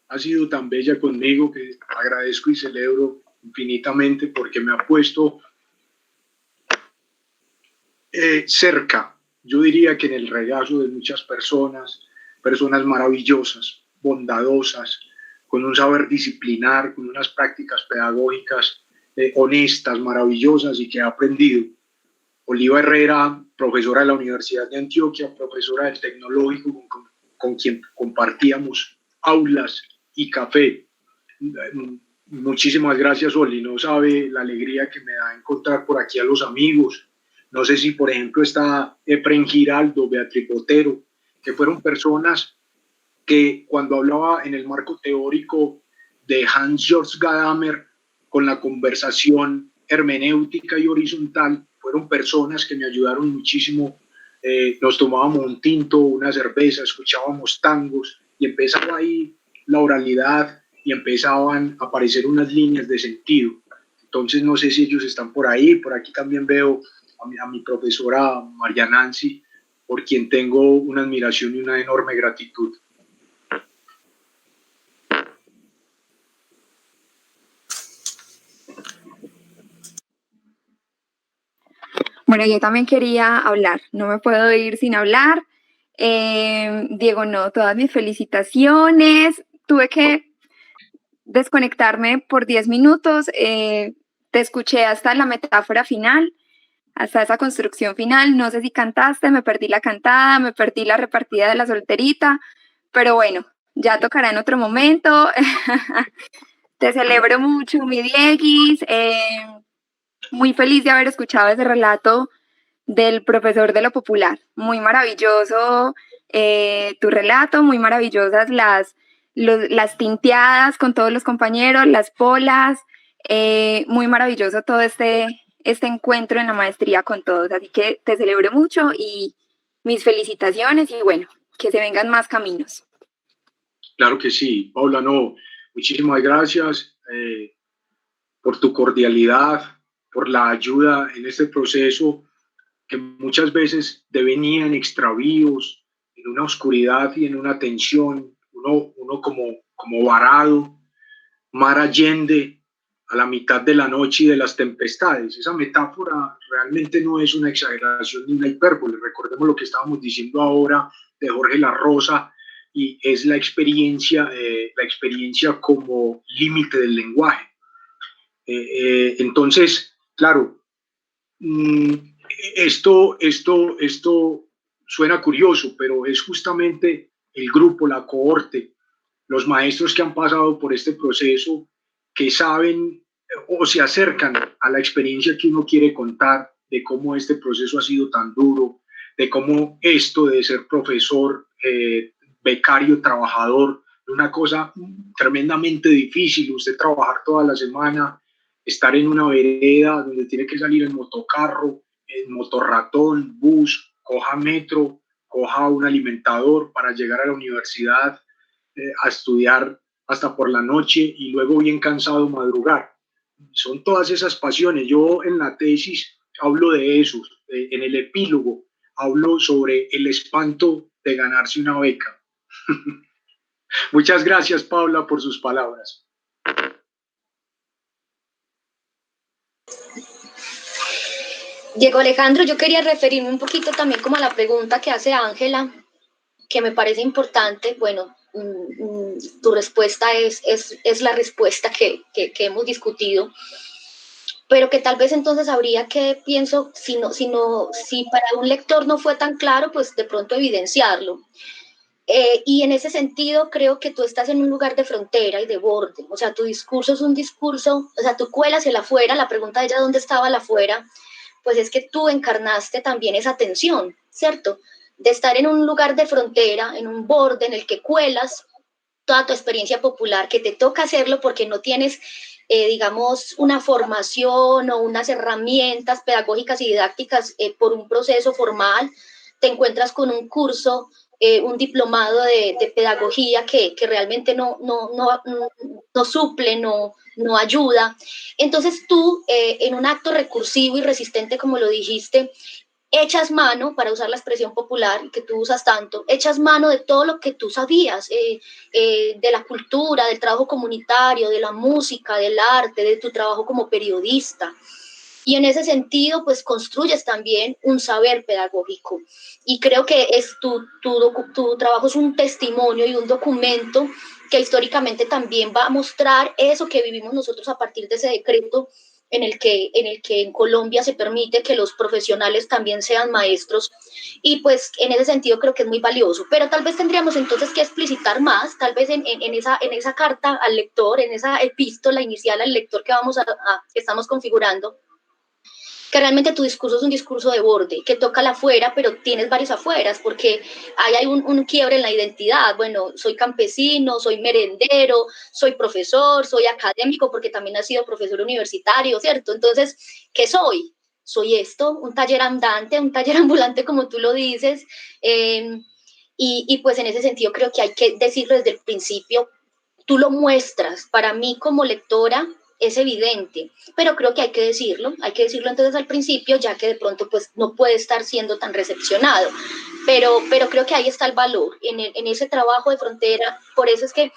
ha sido tan bella conmigo que agradezco y celebro infinitamente porque me ha puesto cerca, yo diría que en el regazo de muchas personas maravillosas, bondadosas, con un saber disciplinar, con unas prácticas pedagógicas honestas, maravillosas y que he aprendido. Oliva Herrera, profesora de la Universidad de Antioquia, profesora del Tecnológico, con quien compartíamos aulas y café. Muchísimas gracias, Oli. No sabe la alegría que me da encontrar por aquí a los amigos. No sé si, por ejemplo, está Efren Giraldo, Beatriz Botero, que fueron personas que cuando hablaba en el marco teórico de Hans-Georg Gadamer con la conversación hermenéutica y horizontal, fueron personas que me ayudaron muchísimo. Nos tomábamos un tinto, una cerveza, escuchábamos tangos y empezaba ahí la oralidad y empezaban a aparecer unas líneas de sentido. Entonces no sé si ellos están por ahí. Por aquí también veo a mi profesora María Nancy, por quien tengo una admiración y una enorme gratitud. Bueno, yo también quería hablar, no me puedo ir sin hablar. Diego, no, todas mis felicitaciones. Tuve que desconectarme por 10 minutos. Te escuché hasta la metáfora final, hasta esa construcción final. No sé si cantaste, me perdí la cantada, me perdí la repartida de la solterita, pero bueno, ya tocará en otro momento. Te celebro mucho, mi Dieguis. Muy feliz de haber escuchado ese relato del profesor de lo popular. Muy maravilloso tu relato, muy maravillosas las tinteadas con todos los compañeros, las polas, muy maravilloso todo este encuentro en la maestría con todos. Así que te celebro mucho y mis felicitaciones y bueno, que se vengan más caminos. Claro que sí, Paula, no, muchísimas gracias por tu cordialidad, por la ayuda en este proceso que muchas veces devenía en extravíos, en una oscuridad y en una tensión, uno como varado, mar allende, a la mitad de la noche y de las tempestades. Esa metáfora realmente no es una exageración ni una hipérbole. Recordemos lo que estábamos diciendo ahora de Jorge La Rosa, y es la experiencia como límite del lenguaje. Entonces, claro, esto suena curioso, pero es justamente el grupo, la cohorte, los maestros que han pasado por este proceso, que saben o se acercan a la experiencia que uno quiere contar, de cómo este proceso ha sido tan duro, de cómo esto de ser profesor, becario, trabajador, una cosa tremendamente difícil, usted trabajar toda la semana, estar en una vereda donde tiene que salir en motocarro, en motorratón, bus, coja metro, coja un alimentador para llegar a la universidad, a estudiar hasta por la noche y luego bien cansado madrugar. Son todas esas pasiones. Yo en la tesis hablo de eso, en el epílogo hablo sobre el espanto de ganarse una beca. Muchas gracias, Paula, por sus palabras. Diego Alejandro, yo quería referirme un poquito también como a la pregunta que hace Ángela, que me parece importante. Bueno, tu respuesta es la respuesta que hemos discutido, pero que tal vez entonces habría que, pienso, si para un lector no fue tan claro, pues de pronto evidenciarlo. Y en ese sentido creo que tú estás en un lugar de frontera y de borde, o sea, tu discurso es un discurso, o sea, tú cuelas hacia el afuera. La pregunta de ella, ¿dónde estaba el afuera? Pues es que tú encarnaste también esa tensión, ¿cierto? De estar en un lugar de frontera, en un borde en el que cuelas toda tu experiencia popular, que te toca hacerlo porque no tienes, digamos, una formación o unas herramientas pedagógicas y didácticas por un proceso formal. Te encuentras con un curso, un diplomado de pedagogía que realmente no suple, no ayuda. Entonces tú, en un acto recursivo y resistente, como lo dijiste, echas mano, para usar la expresión popular que tú usas tanto, echas mano de todo lo que tú sabías, de la cultura, del trabajo comunitario, de la música, del arte, de tu trabajo como periodista. Y en ese sentido, pues construyes también un saber pedagógico. Y creo que tu trabajo es un testimonio y un documento que históricamente también va a mostrar eso que vivimos nosotros a partir de ese decreto en el que en Colombia se permite que los profesionales también sean maestros. Y pues en ese sentido creo que es muy valioso. Pero tal vez tendríamos entonces que explicitar más, tal vez en esa carta al lector, en esa epístola inicial al lector que estamos configurando, que realmente tu discurso es un discurso de borde, que toca la afuera, pero tienes varios afueras, porque ahí hay un quiebre en la identidad. Bueno, soy campesino, soy merendero, soy profesor, soy académico, porque también he sido profesor universitario, ¿cierto? Entonces, ¿qué soy? Soy esto, un taller andante, un taller ambulante, como tú lo dices, y pues en ese sentido creo que hay que decirlo desde el principio. Tú lo muestras, para mí como lectora es evidente, pero creo que hay que decirlo entonces al principio, ya que de pronto pues no puede estar siendo tan recepcionado, pero creo que ahí está el valor, en ese trabajo de frontera. Por eso es que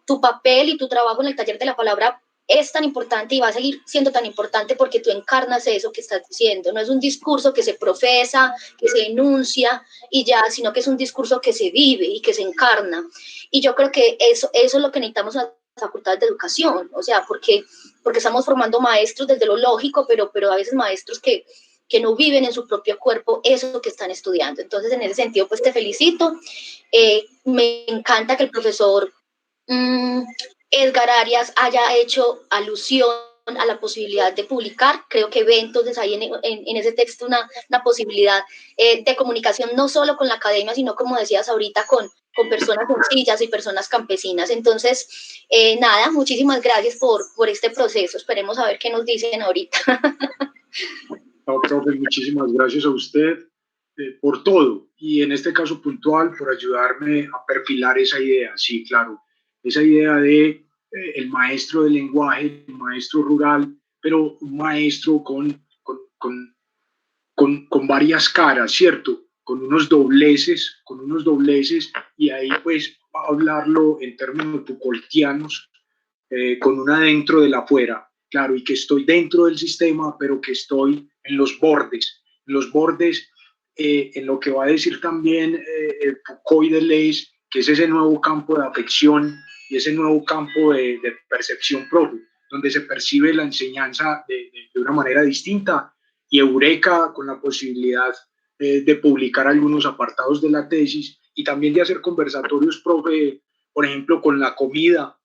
tu papel y tu trabajo en el taller de la palabra es tan importante y va a seguir siendo tan importante, porque tú encarnas eso que estás diciendo. No es un discurso que se profesa, que se enuncia y ya, sino que es un discurso que se vive y que se encarna. Y yo creo que eso es lo que necesitamos en las facultades de educación, o sea, porque estamos formando maestros desde lo lógico, pero a veces maestros que no viven en su propio cuerpo eso que están estudiando. Entonces, en ese sentido, pues te felicito. Me encanta que el profesor Edgar Arias haya hecho alusión a la posibilidad de publicar. Creo que ve entonces ahí en ese texto una posibilidad de comunicación, no solo con la academia, sino, como decías ahorita, con personas sencillas y personas campesinas. Entonces, nada, muchísimas gracias por este proceso. Esperemos a ver qué nos dicen ahorita. No, profe, muchísimas gracias a usted por todo, y en este caso puntual por ayudarme a perfilar esa idea. Sí, claro, esa idea de el maestro del lenguaje, el maestro rural, pero un maestro con varias caras, ¿cierto? Con unos dobleces, y ahí pues va a hablarlo en términos Foucaultianos, con un adentro del afuera, claro, y que estoy dentro del sistema, pero que estoy en los bordes, en lo que va a decir también Foucault y Deleuze, que es ese nuevo campo de afección y ese nuevo campo de percepción propia, donde se percibe la enseñanza de una manera distinta, y Eureka con la posibilidad de publicar algunos apartados de la tesis y también de hacer conversatorios, profe, por ejemplo, con la comida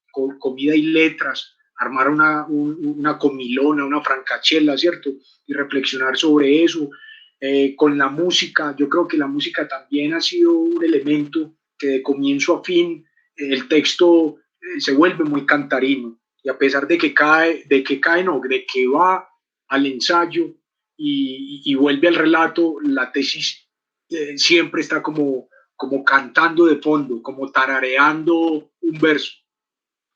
y letras, armar una comilona, una francachela, ¿cierto? Y reflexionar sobre eso. Con la música, yo creo que la música también ha sido un elemento que de comienzo a fin el texto se vuelve muy cantarino, y a pesar de que va al ensayo y vuelve al relato, la tesis siempre está como cantando de fondo, como tarareando un verso.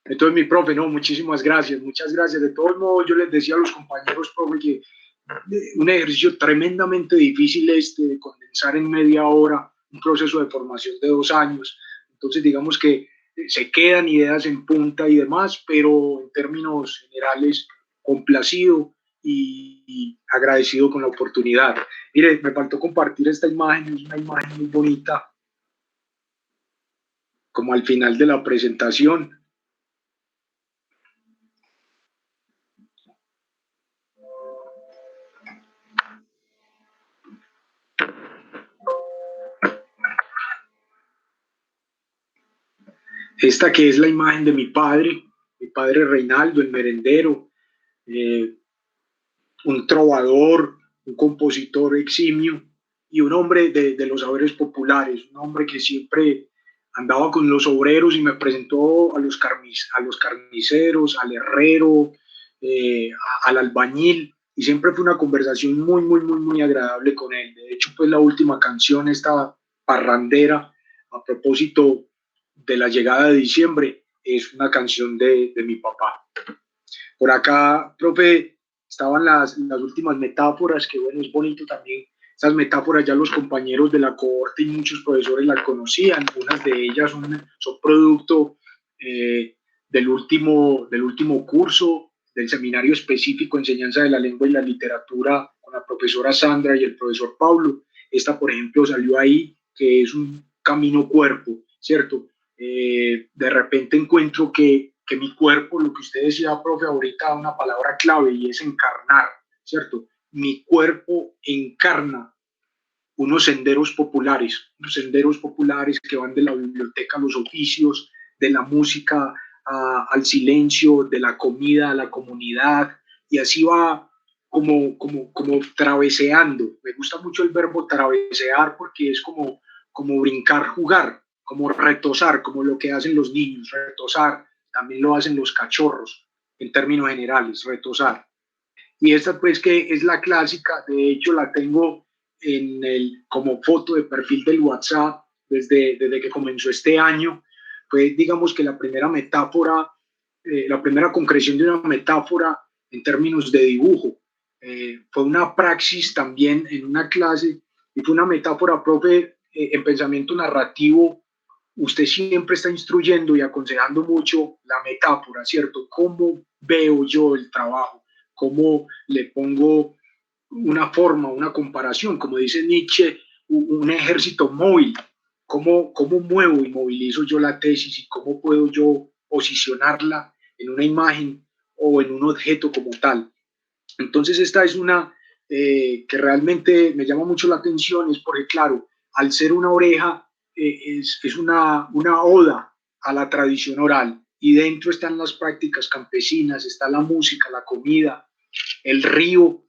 Entonces, mi profe, no, muchísimas gracias, muchas gracias. De todos modos, yo les decía a los compañeros, profe, que un ejercicio tremendamente difícil de condensar en media hora un proceso de formación de 2 años. Entonces, digamos que se quedan ideas en punta y demás, pero en términos generales, complacido y agradecido con la oportunidad. Mire, me faltó compartir esta imagen, es una imagen muy bonita, como al final de la presentación. Esta que es la imagen de mi padre Reinaldo, el merendero, un trovador, un compositor eximio y un hombre de los saberes populares, un hombre que siempre andaba con los obreros y me presentó a los carniceros, al herrero, al albañil, y siempre fue una conversación muy, muy, muy, muy agradable con él. De hecho, pues la última canción, esta parrandera, a propósito de la llegada de diciembre, es una canción de mi papá. Por acá, profe, estaban las últimas metáforas, que bueno, es bonito también. Esas metáforas ya los compañeros de la cohorte y muchos profesores las conocían. Unas de ellas son producto del último curso del seminario específico Enseñanza de la Lengua y la Literatura con la profesora Sandra y el profesor Pablo. Esta, por ejemplo, salió ahí, que es un camino cuerpo, ¿cierto? De repente encuentro que mi cuerpo, lo que usted decía, profe, ahorita, una palabra clave, y es encarnar, ¿cierto? Mi cuerpo encarna unos senderos populares que van de la biblioteca a los oficios, de la música al silencio, de la comida a la comunidad, y así va como traveseando. Me gusta mucho el verbo travesear porque es como brincar, jugar, como retosar, como lo que hacen los niños, retosar, también lo hacen los cachorros, en términos generales, retosar. Y esta pues que es la clásica, de hecho la tengo como foto de perfil del WhatsApp desde que comenzó este año. Fue, digamos que la primera metáfora, la primera concreción de una metáfora en términos de dibujo. Fue una praxis también en una clase y fue una metáfora, profe, en pensamiento narrativo. Usted siempre está instruyendo y aconsejando mucho la metáfora, ¿cierto? ¿Cómo veo yo el trabajo? ¿Cómo le pongo una forma, una comparación? Como dice Nietzsche, un ejército móvil. ¿Cómo muevo y movilizo yo la tesis y cómo puedo yo posicionarla en una imagen o en un objeto como tal? Entonces esta es una que realmente me llama mucho la atención, es porque claro, al ser una oreja es una oda a la tradición oral y dentro están las prácticas campesinas, está la música, la comida, el río.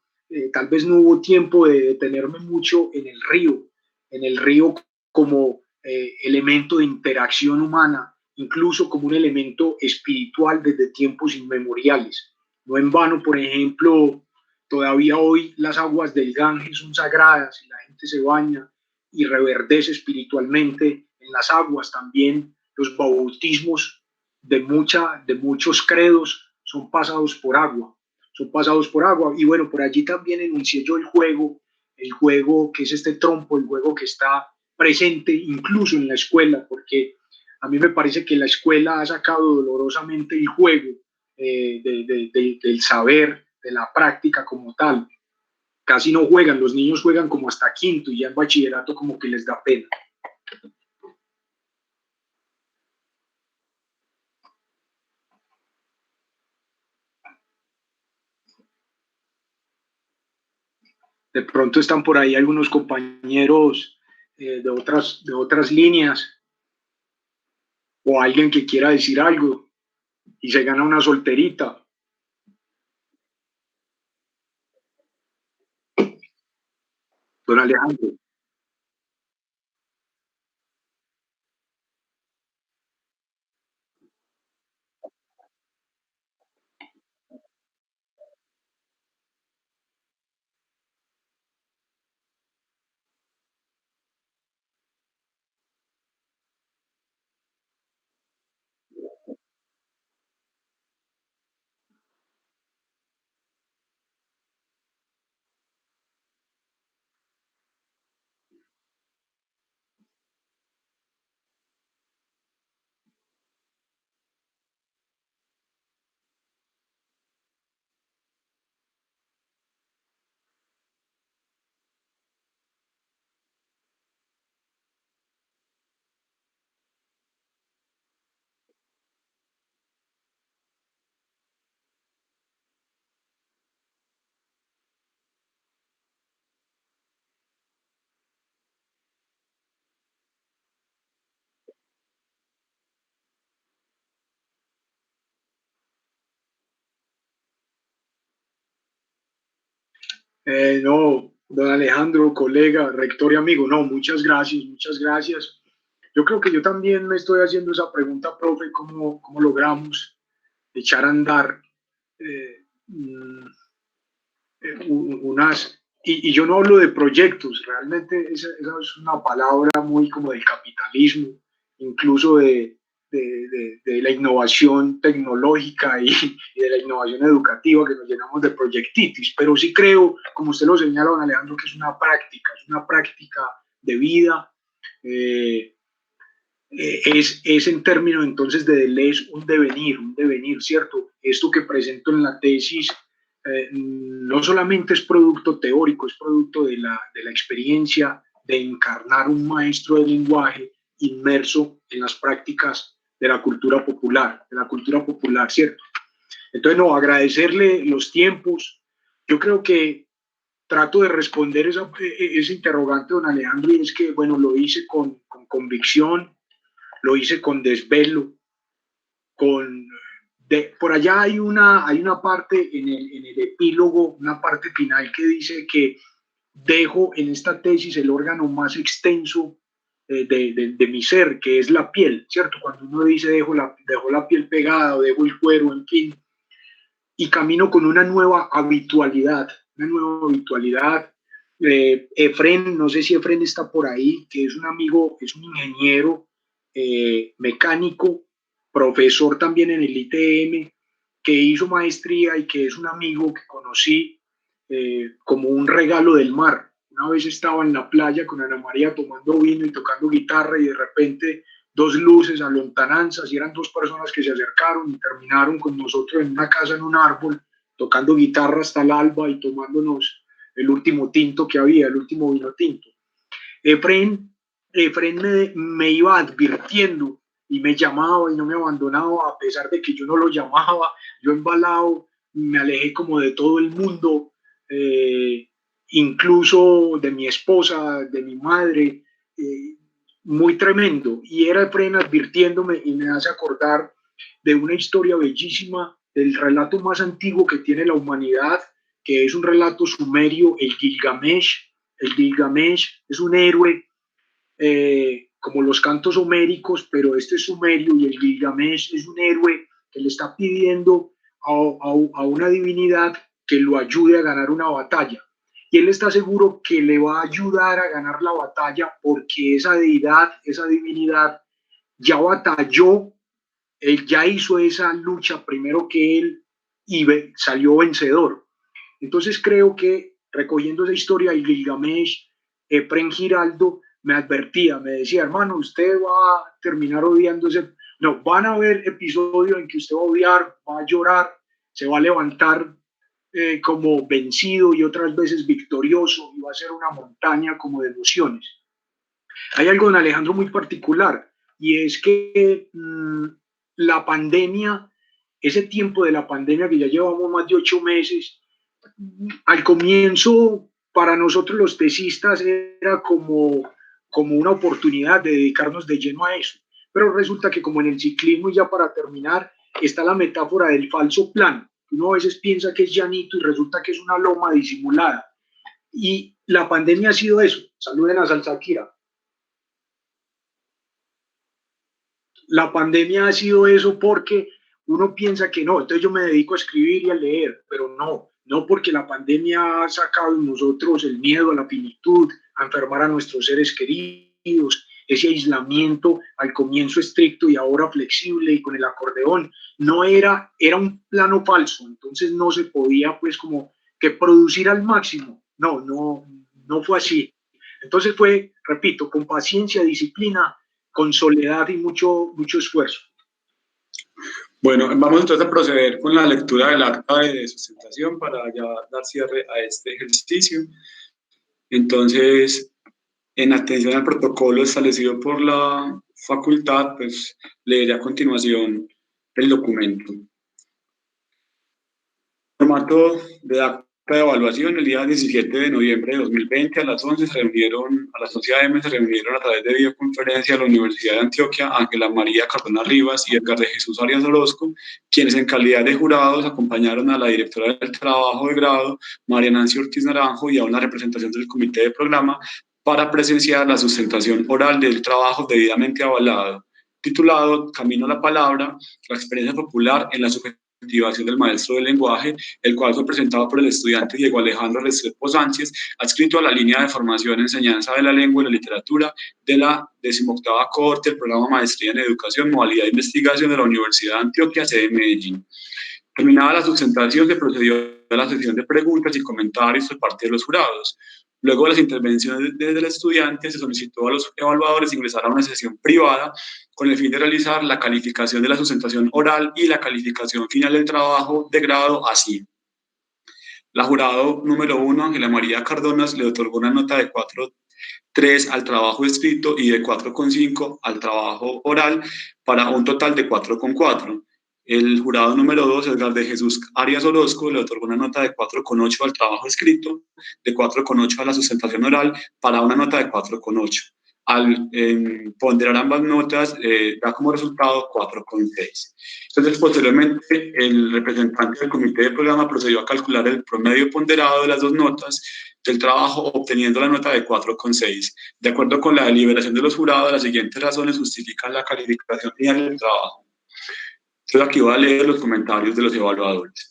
Tal vez no hubo tiempo de detenerme mucho en el río como elemento de interacción humana, incluso como un elemento espiritual desde tiempos inmemoriales. No en vano, por ejemplo, todavía hoy las aguas del Ganges son sagradas y la gente se baña y reverdece espiritualmente en las aguas. También los bautismos de muchos credos son pasados por agua. Y bueno, por allí también enuncié yo el juego que es este trompo, el juego que está presente incluso en la escuela, porque a mí me parece que la escuela ha sacado dolorosamente el juego del saber, de la práctica como tal. Casi no juegan, los niños juegan como hasta quinto y ya en bachillerato como que les da pena. De pronto están por ahí algunos compañeros de otras líneas o alguien que quiera decir algo y se gana una solterita. Don Alejandro. No, don Alejandro, colega, rector y amigo, no, muchas gracias, muchas gracias. Yo creo que yo también me estoy haciendo esa pregunta, profe, ¿cómo logramos echar a andar unas... Y yo no hablo de proyectos, realmente esa es una palabra muy como del capitalismo, incluso de la innovación tecnológica y de la innovación educativa, que nos llenamos de proyectitis, pero sí creo, como usted lo señala, don Alejandro, que es una práctica de vida. Es en términos entonces de Deleuze un devenir, ¿cierto? Esto que presento en la tesis no solamente es producto teórico, es producto de la experiencia de encarnar un maestro del lenguaje inmerso en las prácticas de la cultura popular, ¿cierto? Entonces, no, agradecerle los tiempos. Yo creo que trato de responder ese interrogante, don Alejandro, y es que, bueno, lo hice con convicción, lo hice con desvelo, con Por allá hay una parte en el epílogo, una parte final que dice que dejo en esta tesis el órgano más extenso de mi ser, que es la piel, ¿cierto? Cuando uno dice dejo la piel pegada o dejo el cuero, en fin, y camino con una nueva habitualidad. Efren, no sé si Efren está por ahí, que es un amigo, es un ingeniero mecánico, profesor también en el ITM, que hizo maestría y que es un amigo que conocí como un regalo del mar. Una vez estaba en la playa con Ana María tomando vino y tocando guitarra y de repente 2 luces a lontananzas y eran 2 personas que se acercaron y terminaron con nosotros en una casa en un árbol tocando guitarra hasta el alba y tomándonos el último tinto que había, el último vino tinto. Efren me iba advirtiendo y me llamaba y no me abandonaba a pesar de que yo no lo llamaba. Yo embalado me alejé como de todo el mundo, incluso de mi esposa, de mi madre, muy tremendo. Y era Efren advirtiéndome y me hace acordar de una historia bellísima, del relato más antiguo que tiene la humanidad, que es un relato sumerio, el Gilgamesh. El Gilgamesh es un héroe como los cantos homéricos, pero este es sumerio y el Gilgamesh es un héroe que le está pidiendo a una divinidad que lo ayude a ganar una batalla. Y él está seguro que le va a ayudar a ganar la batalla porque esa deidad, esa divinidad ya batalló, él ya hizo esa lucha primero que él y salió vencedor. Entonces creo que recogiendo esa historia, el Gilgamesh, Efren Giraldo me advertía, me decía, hermano, usted va a terminar odiando no, van a haber episodios en que usted va a odiar, va a llorar, se va a levantar como vencido y otras veces victorioso y va a ser una montaña como de emociones. Hay algo en Alejandro muy particular y es que la pandemia, ese tiempo de la pandemia que ya llevamos más de 8 meses, al comienzo para nosotros los tesistas era como una oportunidad de dedicarnos de lleno a eso, pero resulta que como en el ciclismo, ya para terminar, está la metáfora del falso plano. Uno a veces piensa que es llanito y resulta que es una loma disimulada, y la pandemia ha sido eso. Saluden a Salsaquira. La pandemia ha sido eso porque uno piensa que no, entonces yo me dedico a escribir y a leer, pero no, porque la pandemia ha sacado en nosotros el miedo a la finitud, a enfermar a nuestros seres queridos, ese aislamiento al comienzo estricto y ahora flexible y con el acordeón. No era un plano falso, entonces no se podía pues como que producir al máximo. No fue así. Entonces fue, repito, con paciencia, disciplina, con soledad y mucho esfuerzo. Bueno, vamos entonces a proceder con la lectura del acta de sustentación para ya dar cierre a este ejercicio. Entonces, en atención al protocolo establecido por la facultad, pues leeré a continuación el documento. Formato de acta de evaluación: el día 17 de noviembre de 2020 a las 11 a las 11 a.m. se reunieron a través de videoconferencia a la Universidad de Antioquia Ángela María Cardona Rivas y Edgar de Jesús Arias Orozco, quienes en calidad de jurados acompañaron a la directora del trabajo de grado, María Nancy Ortiz Naranjo, y a una representación del comité de programa para presenciar la sustentación oral del trabajo debidamente avalado, titulado Camino a la Palabra, la experiencia popular en la subjetivación del maestro del lenguaje, el cual fue presentado por el estudiante Diego Alejandro Restrepo Sánchez, adscrito a la línea de formación en enseñanza de la lengua y la literatura de la 18ª cohorte del programa Maestría en Educación, modalidad de investigación de la Universidad de Antioquia, sede de Medellín. Terminada la sustentación, se procedió a la sesión de preguntas y comentarios por parte de los jurados. Luego de las intervenciones del estudiante, se solicitó a los evaluadores ingresar a una sesión privada con el fin de realizar la calificación de la sustentación oral y la calificación final del trabajo de grado así. La jurado número 1, Ángela María Cardonas, le otorgó una nota de 4.3 al trabajo escrito y de 4.5 al trabajo oral, para un total de 4.4. El jurado número 2, Edgar de Jesús Arias Orozco, le otorgó una nota de 4.8 al trabajo escrito, de 4.8 a la sustentación oral, para una nota de 4.8. al ponderar ambas notas, da como resultado 4,6. Entonces, posteriormente, el representante del comité de programa procedió a calcular el promedio ponderado de las dos notas del trabajo, obteniendo la nota de 4,6. De acuerdo con la deliberación de los jurados, las siguientes razones justifican la calificación final del trabajo. Entonces, aquí voy a leer los comentarios de los evaluadores.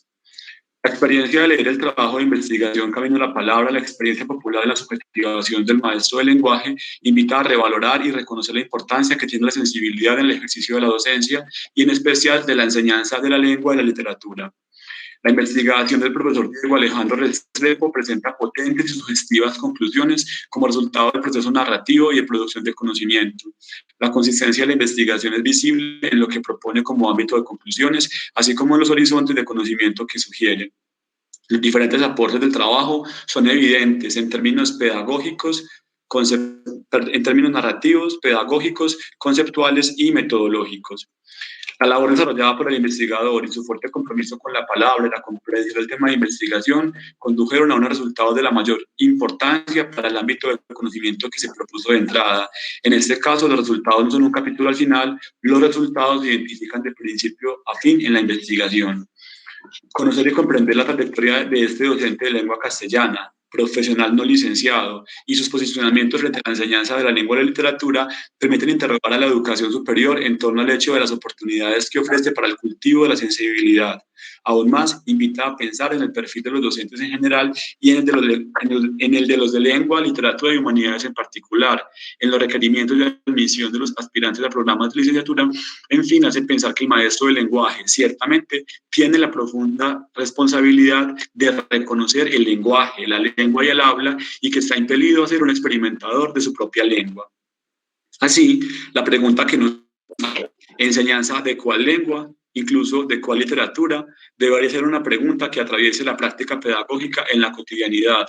La experiencia de leer el trabajo de investigación Camino a la Palabra, la experiencia popular de la subjetivación del maestro del lenguaje, invita a revalorar y reconocer la importancia que tiene la sensibilidad en el ejercicio de la docencia y en especial de la enseñanza de la lengua y la literatura. La investigación del profesor Diego Alejandro Restrepo presenta potentes y sugestivas conclusiones como resultado del proceso narrativo y de producción de conocimiento. La consistencia de la investigación es visible en lo que propone como ámbito de conclusiones, así como en los horizontes de conocimiento que sugiere. Los diferentes aportes del trabajo son evidentes en términos pedagógicos, en términos narrativos, pedagógicos, conceptuales y metodológicos. La labor desarrollada por el investigador y su fuerte compromiso con la palabra y la comprensión del tema de investigación condujeron a unos resultados de la mayor importancia para el ámbito del conocimiento que se propuso de entrada. En este caso, los resultados no son un capítulo al final, los resultados se identifican de principio a fin en la investigación. Conocer y comprender la trayectoria de este docente de lengua castellana, profesional no licenciado, y sus posicionamientos frente a la enseñanza de la lengua y la literatura permiten interrogar a la educación superior en torno al hecho de las oportunidades que ofrece para el cultivo de la sensibilidad. Aún más, invita a pensar en el perfil de los docentes en general y en el de los de lengua, literatura y humanidades en particular, en los requerimientos de admisión de los aspirantes a programas de licenciatura. En fin, hace pensar que el maestro del lenguaje ciertamente tiene la profunda responsabilidad de reconocer el lenguaje, la lengua y el habla, y que está impelido a ser un experimentador de su propia lengua. Así, la pregunta que nos enseñanza de cuál lengua, incluso de cuál literatura, debería ser una pregunta que atraviese la práctica pedagógica en la cotidianidad.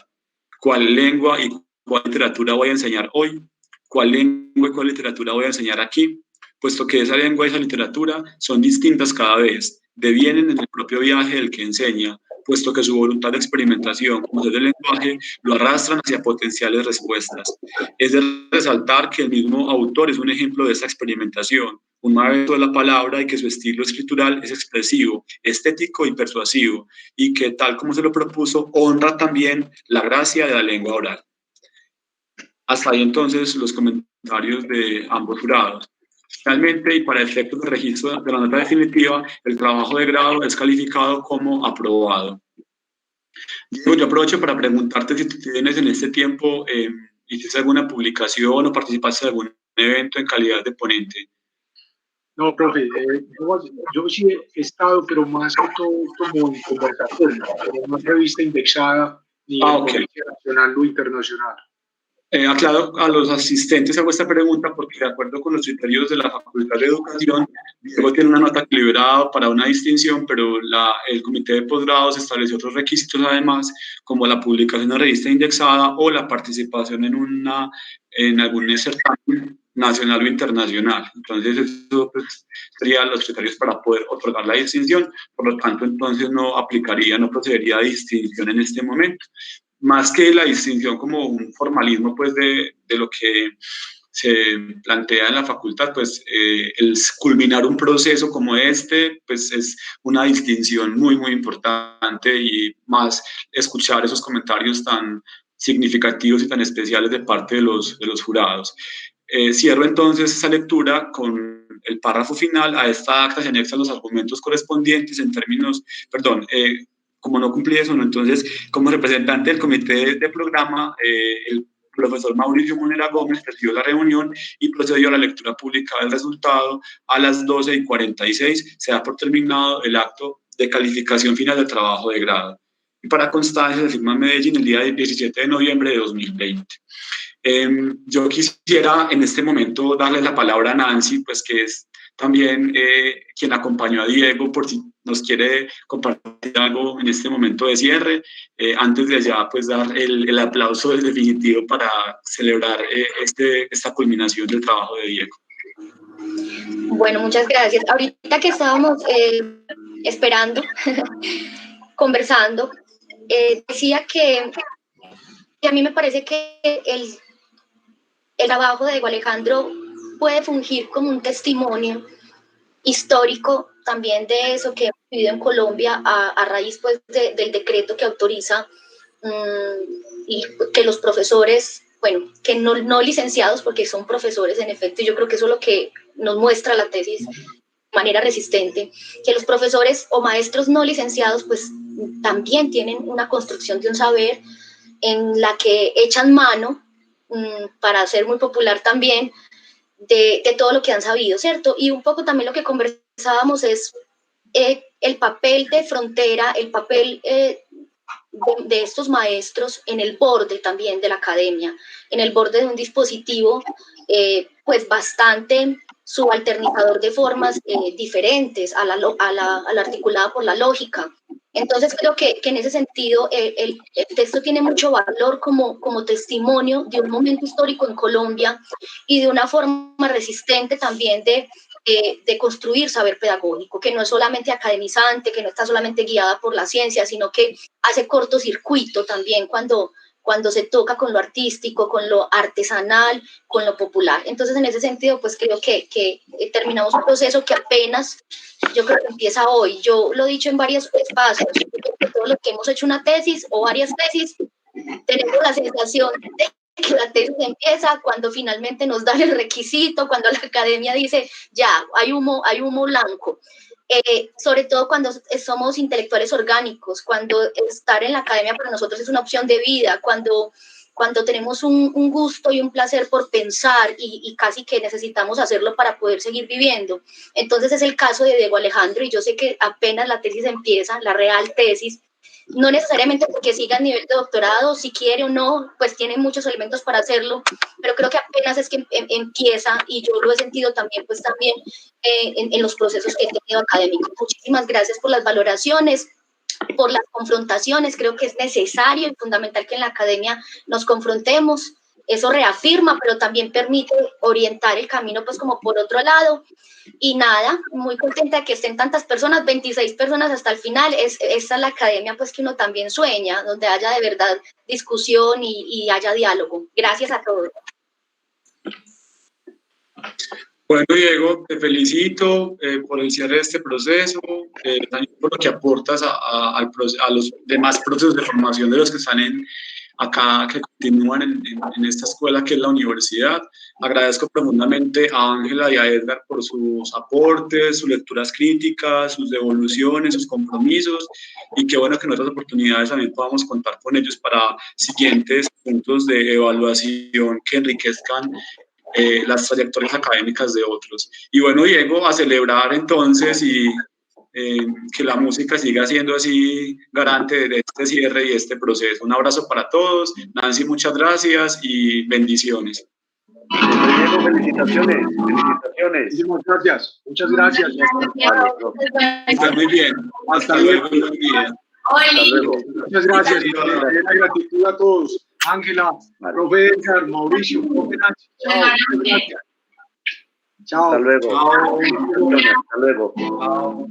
¿Cuál lengua y cuál literatura voy a enseñar hoy? ¿Cuál lengua y cuál literatura voy a enseñar aquí? Puesto que esa lengua y esa literatura son distintas cada vez, devienen en el propio viaje del que enseña, puesto que su voluntad de experimentación como ser del lenguaje lo arrastran hacia potenciales respuestas. Es de resaltar que el mismo autor es un ejemplo de esa experimentación, un maestro de la palabra, y que su estilo escritural es expresivo, estético y persuasivo, y que tal como se lo propuso, honra también la gracia de la lengua oral. Hasta ahí entonces los comentarios de ambos jurados. Finalmente, y para efectos de registro de la nota definitiva, el trabajo de grado es calificado como aprobado. Diego, yo aprovecho para preguntarte si tú tienes en este tiempo, hiciste alguna publicación o participaste en algún evento en calidad de ponente. No, profe, yo sí he estado, pero más que todo como en conversación, pero no revista indexada ni en nacional o internacional. Aclaro a los asistentes, hago esta pregunta porque de acuerdo con los criterios de la Facultad de Educación, Diego tiene una nota equilibrada para una distinción, pero el comité de posgrados estableció otros requisitos además, como la publicación en revista indexada o la participación en algún certamen nacional o internacional. Entonces, eso pues, serían los criterios para poder otorgar la distinción. Por lo tanto, entonces no procedería a distinción en este momento. Más que la distinción como un formalismo pues de lo que se plantea en la facultad, pues el culminar un proceso como este, pues es una distinción muy, muy importante, y más escuchar esos comentarios tan significativos y tan especiales de parte de los jurados. Cierro entonces esa lectura con el párrafo final. A esta acta se anexan los argumentos correspondientes en términos, como no cumplí eso, ¿no? Entonces, como representante del comité de programa, el profesor Mauricio Monera Gómez presidió la reunión y procedió a la lectura pública del resultado. A las 12:46 se da por terminado el acto de calificación final del trabajo de grado. Y para constancia, se firma en Medellín el día 17 de noviembre de 2020. Yo quisiera en este momento darle la palabra a Nancy, pues que es también quien acompañó a Diego, por si nos quiere compartir algo en este momento de cierre, antes de ya pues dar el aplauso definitivo para celebrar esta culminación del trabajo de Diego. Bueno, muchas gracias. Ahorita que estábamos esperando, conversando, decía que a mí me parece que el trabajo de Diego Alejandro puede fungir como un testimonio histórico también de eso que hemos vivido en Colombia a raíz pues, del decreto que autoriza y que los profesores, bueno, que no licenciados, porque son profesores en efecto, y yo creo que eso es lo que nos muestra la tesis de manera resistente, que los profesores o maestros no licenciados pues también tienen una construcción de un saber en la que echan mano, para ser muy popular también, de todo lo que han sabido, ¿cierto? Y un poco también lo que conversábamos es el papel de frontera, el papel de estos maestros en el borde también de la academia, en el borde de un dispositivo pues bastante subalternizador de formas diferentes a la articulada por la lógica. Entonces creo que en ese sentido el texto tiene mucho valor como testimonio de un momento histórico en Colombia y de una forma resistente también de construir saber pedagógico, que no es solamente academizante, que no está solamente guiada por la ciencia, sino que hace cortocircuito también cuando se toca con lo artístico, con lo artesanal, con lo popular. Entonces, en ese sentido, pues creo que terminamos un proceso que apenas, yo creo que empieza hoy. Yo lo he dicho en varios espacios, todos los que hemos hecho una tesis o varias tesis, tenemos la sensación de que la tesis empieza cuando finalmente nos dan el requisito, cuando la academia dice, ya, hay humo blanco. Sobre todo cuando somos intelectuales orgánicos, cuando estar en la academia para nosotros es una opción de vida, cuando tenemos un gusto y un placer por pensar y casi que necesitamos hacerlo para poder seguir viviendo. Entonces es el caso de Diego Alejandro, y yo sé que apenas la tesis empieza, la real tesis, no necesariamente porque siga a nivel de doctorado, si quiere o no, pues tiene muchos elementos para hacerlo, pero creo que apenas es que empieza, y yo lo he sentido también, pues también en los procesos que he tenido académicos. Muchísimas gracias por las valoraciones, por las confrontaciones. Creo que es necesario y fundamental que en la academia nos confrontemos. Eso reafirma, pero también permite orientar el camino pues como por otro lado. Y nada, muy contenta de que estén tantas personas, 26 personas hasta el final. Esa es la academia pues que uno también sueña, donde haya de verdad discusión y haya diálogo. Gracias a todos. Bueno, Diego, te felicito por el cierre de este proceso, también por lo que aportas a los demás procesos de formación de los que están acá, que continúan en esta escuela que es la universidad. Agradezco profundamente a Ángela y a Edgar por sus aportes, sus lecturas críticas, sus devoluciones, sus compromisos, y qué bueno que en otras oportunidades también podamos contar con ellos para siguientes puntos de evaluación que enriquezcan las trayectorias académicas de otros. Y bueno, Diego, a celebrar entonces y que la música siga siendo así garante de este cierre y este proceso. Un abrazo para todos. Nancy, muchas gracias y bendiciones. Diego, felicitaciones. Muchísimas gracias. Muchas gracias. Está muy bien. Hasta luego. Hasta luego. Muchas gracias. La gratitud a todos. Ángela, profe Edgar, Mauricio, profe Nancy. Chao. Chao. Hasta luego. Chao. Hasta luego. Chao.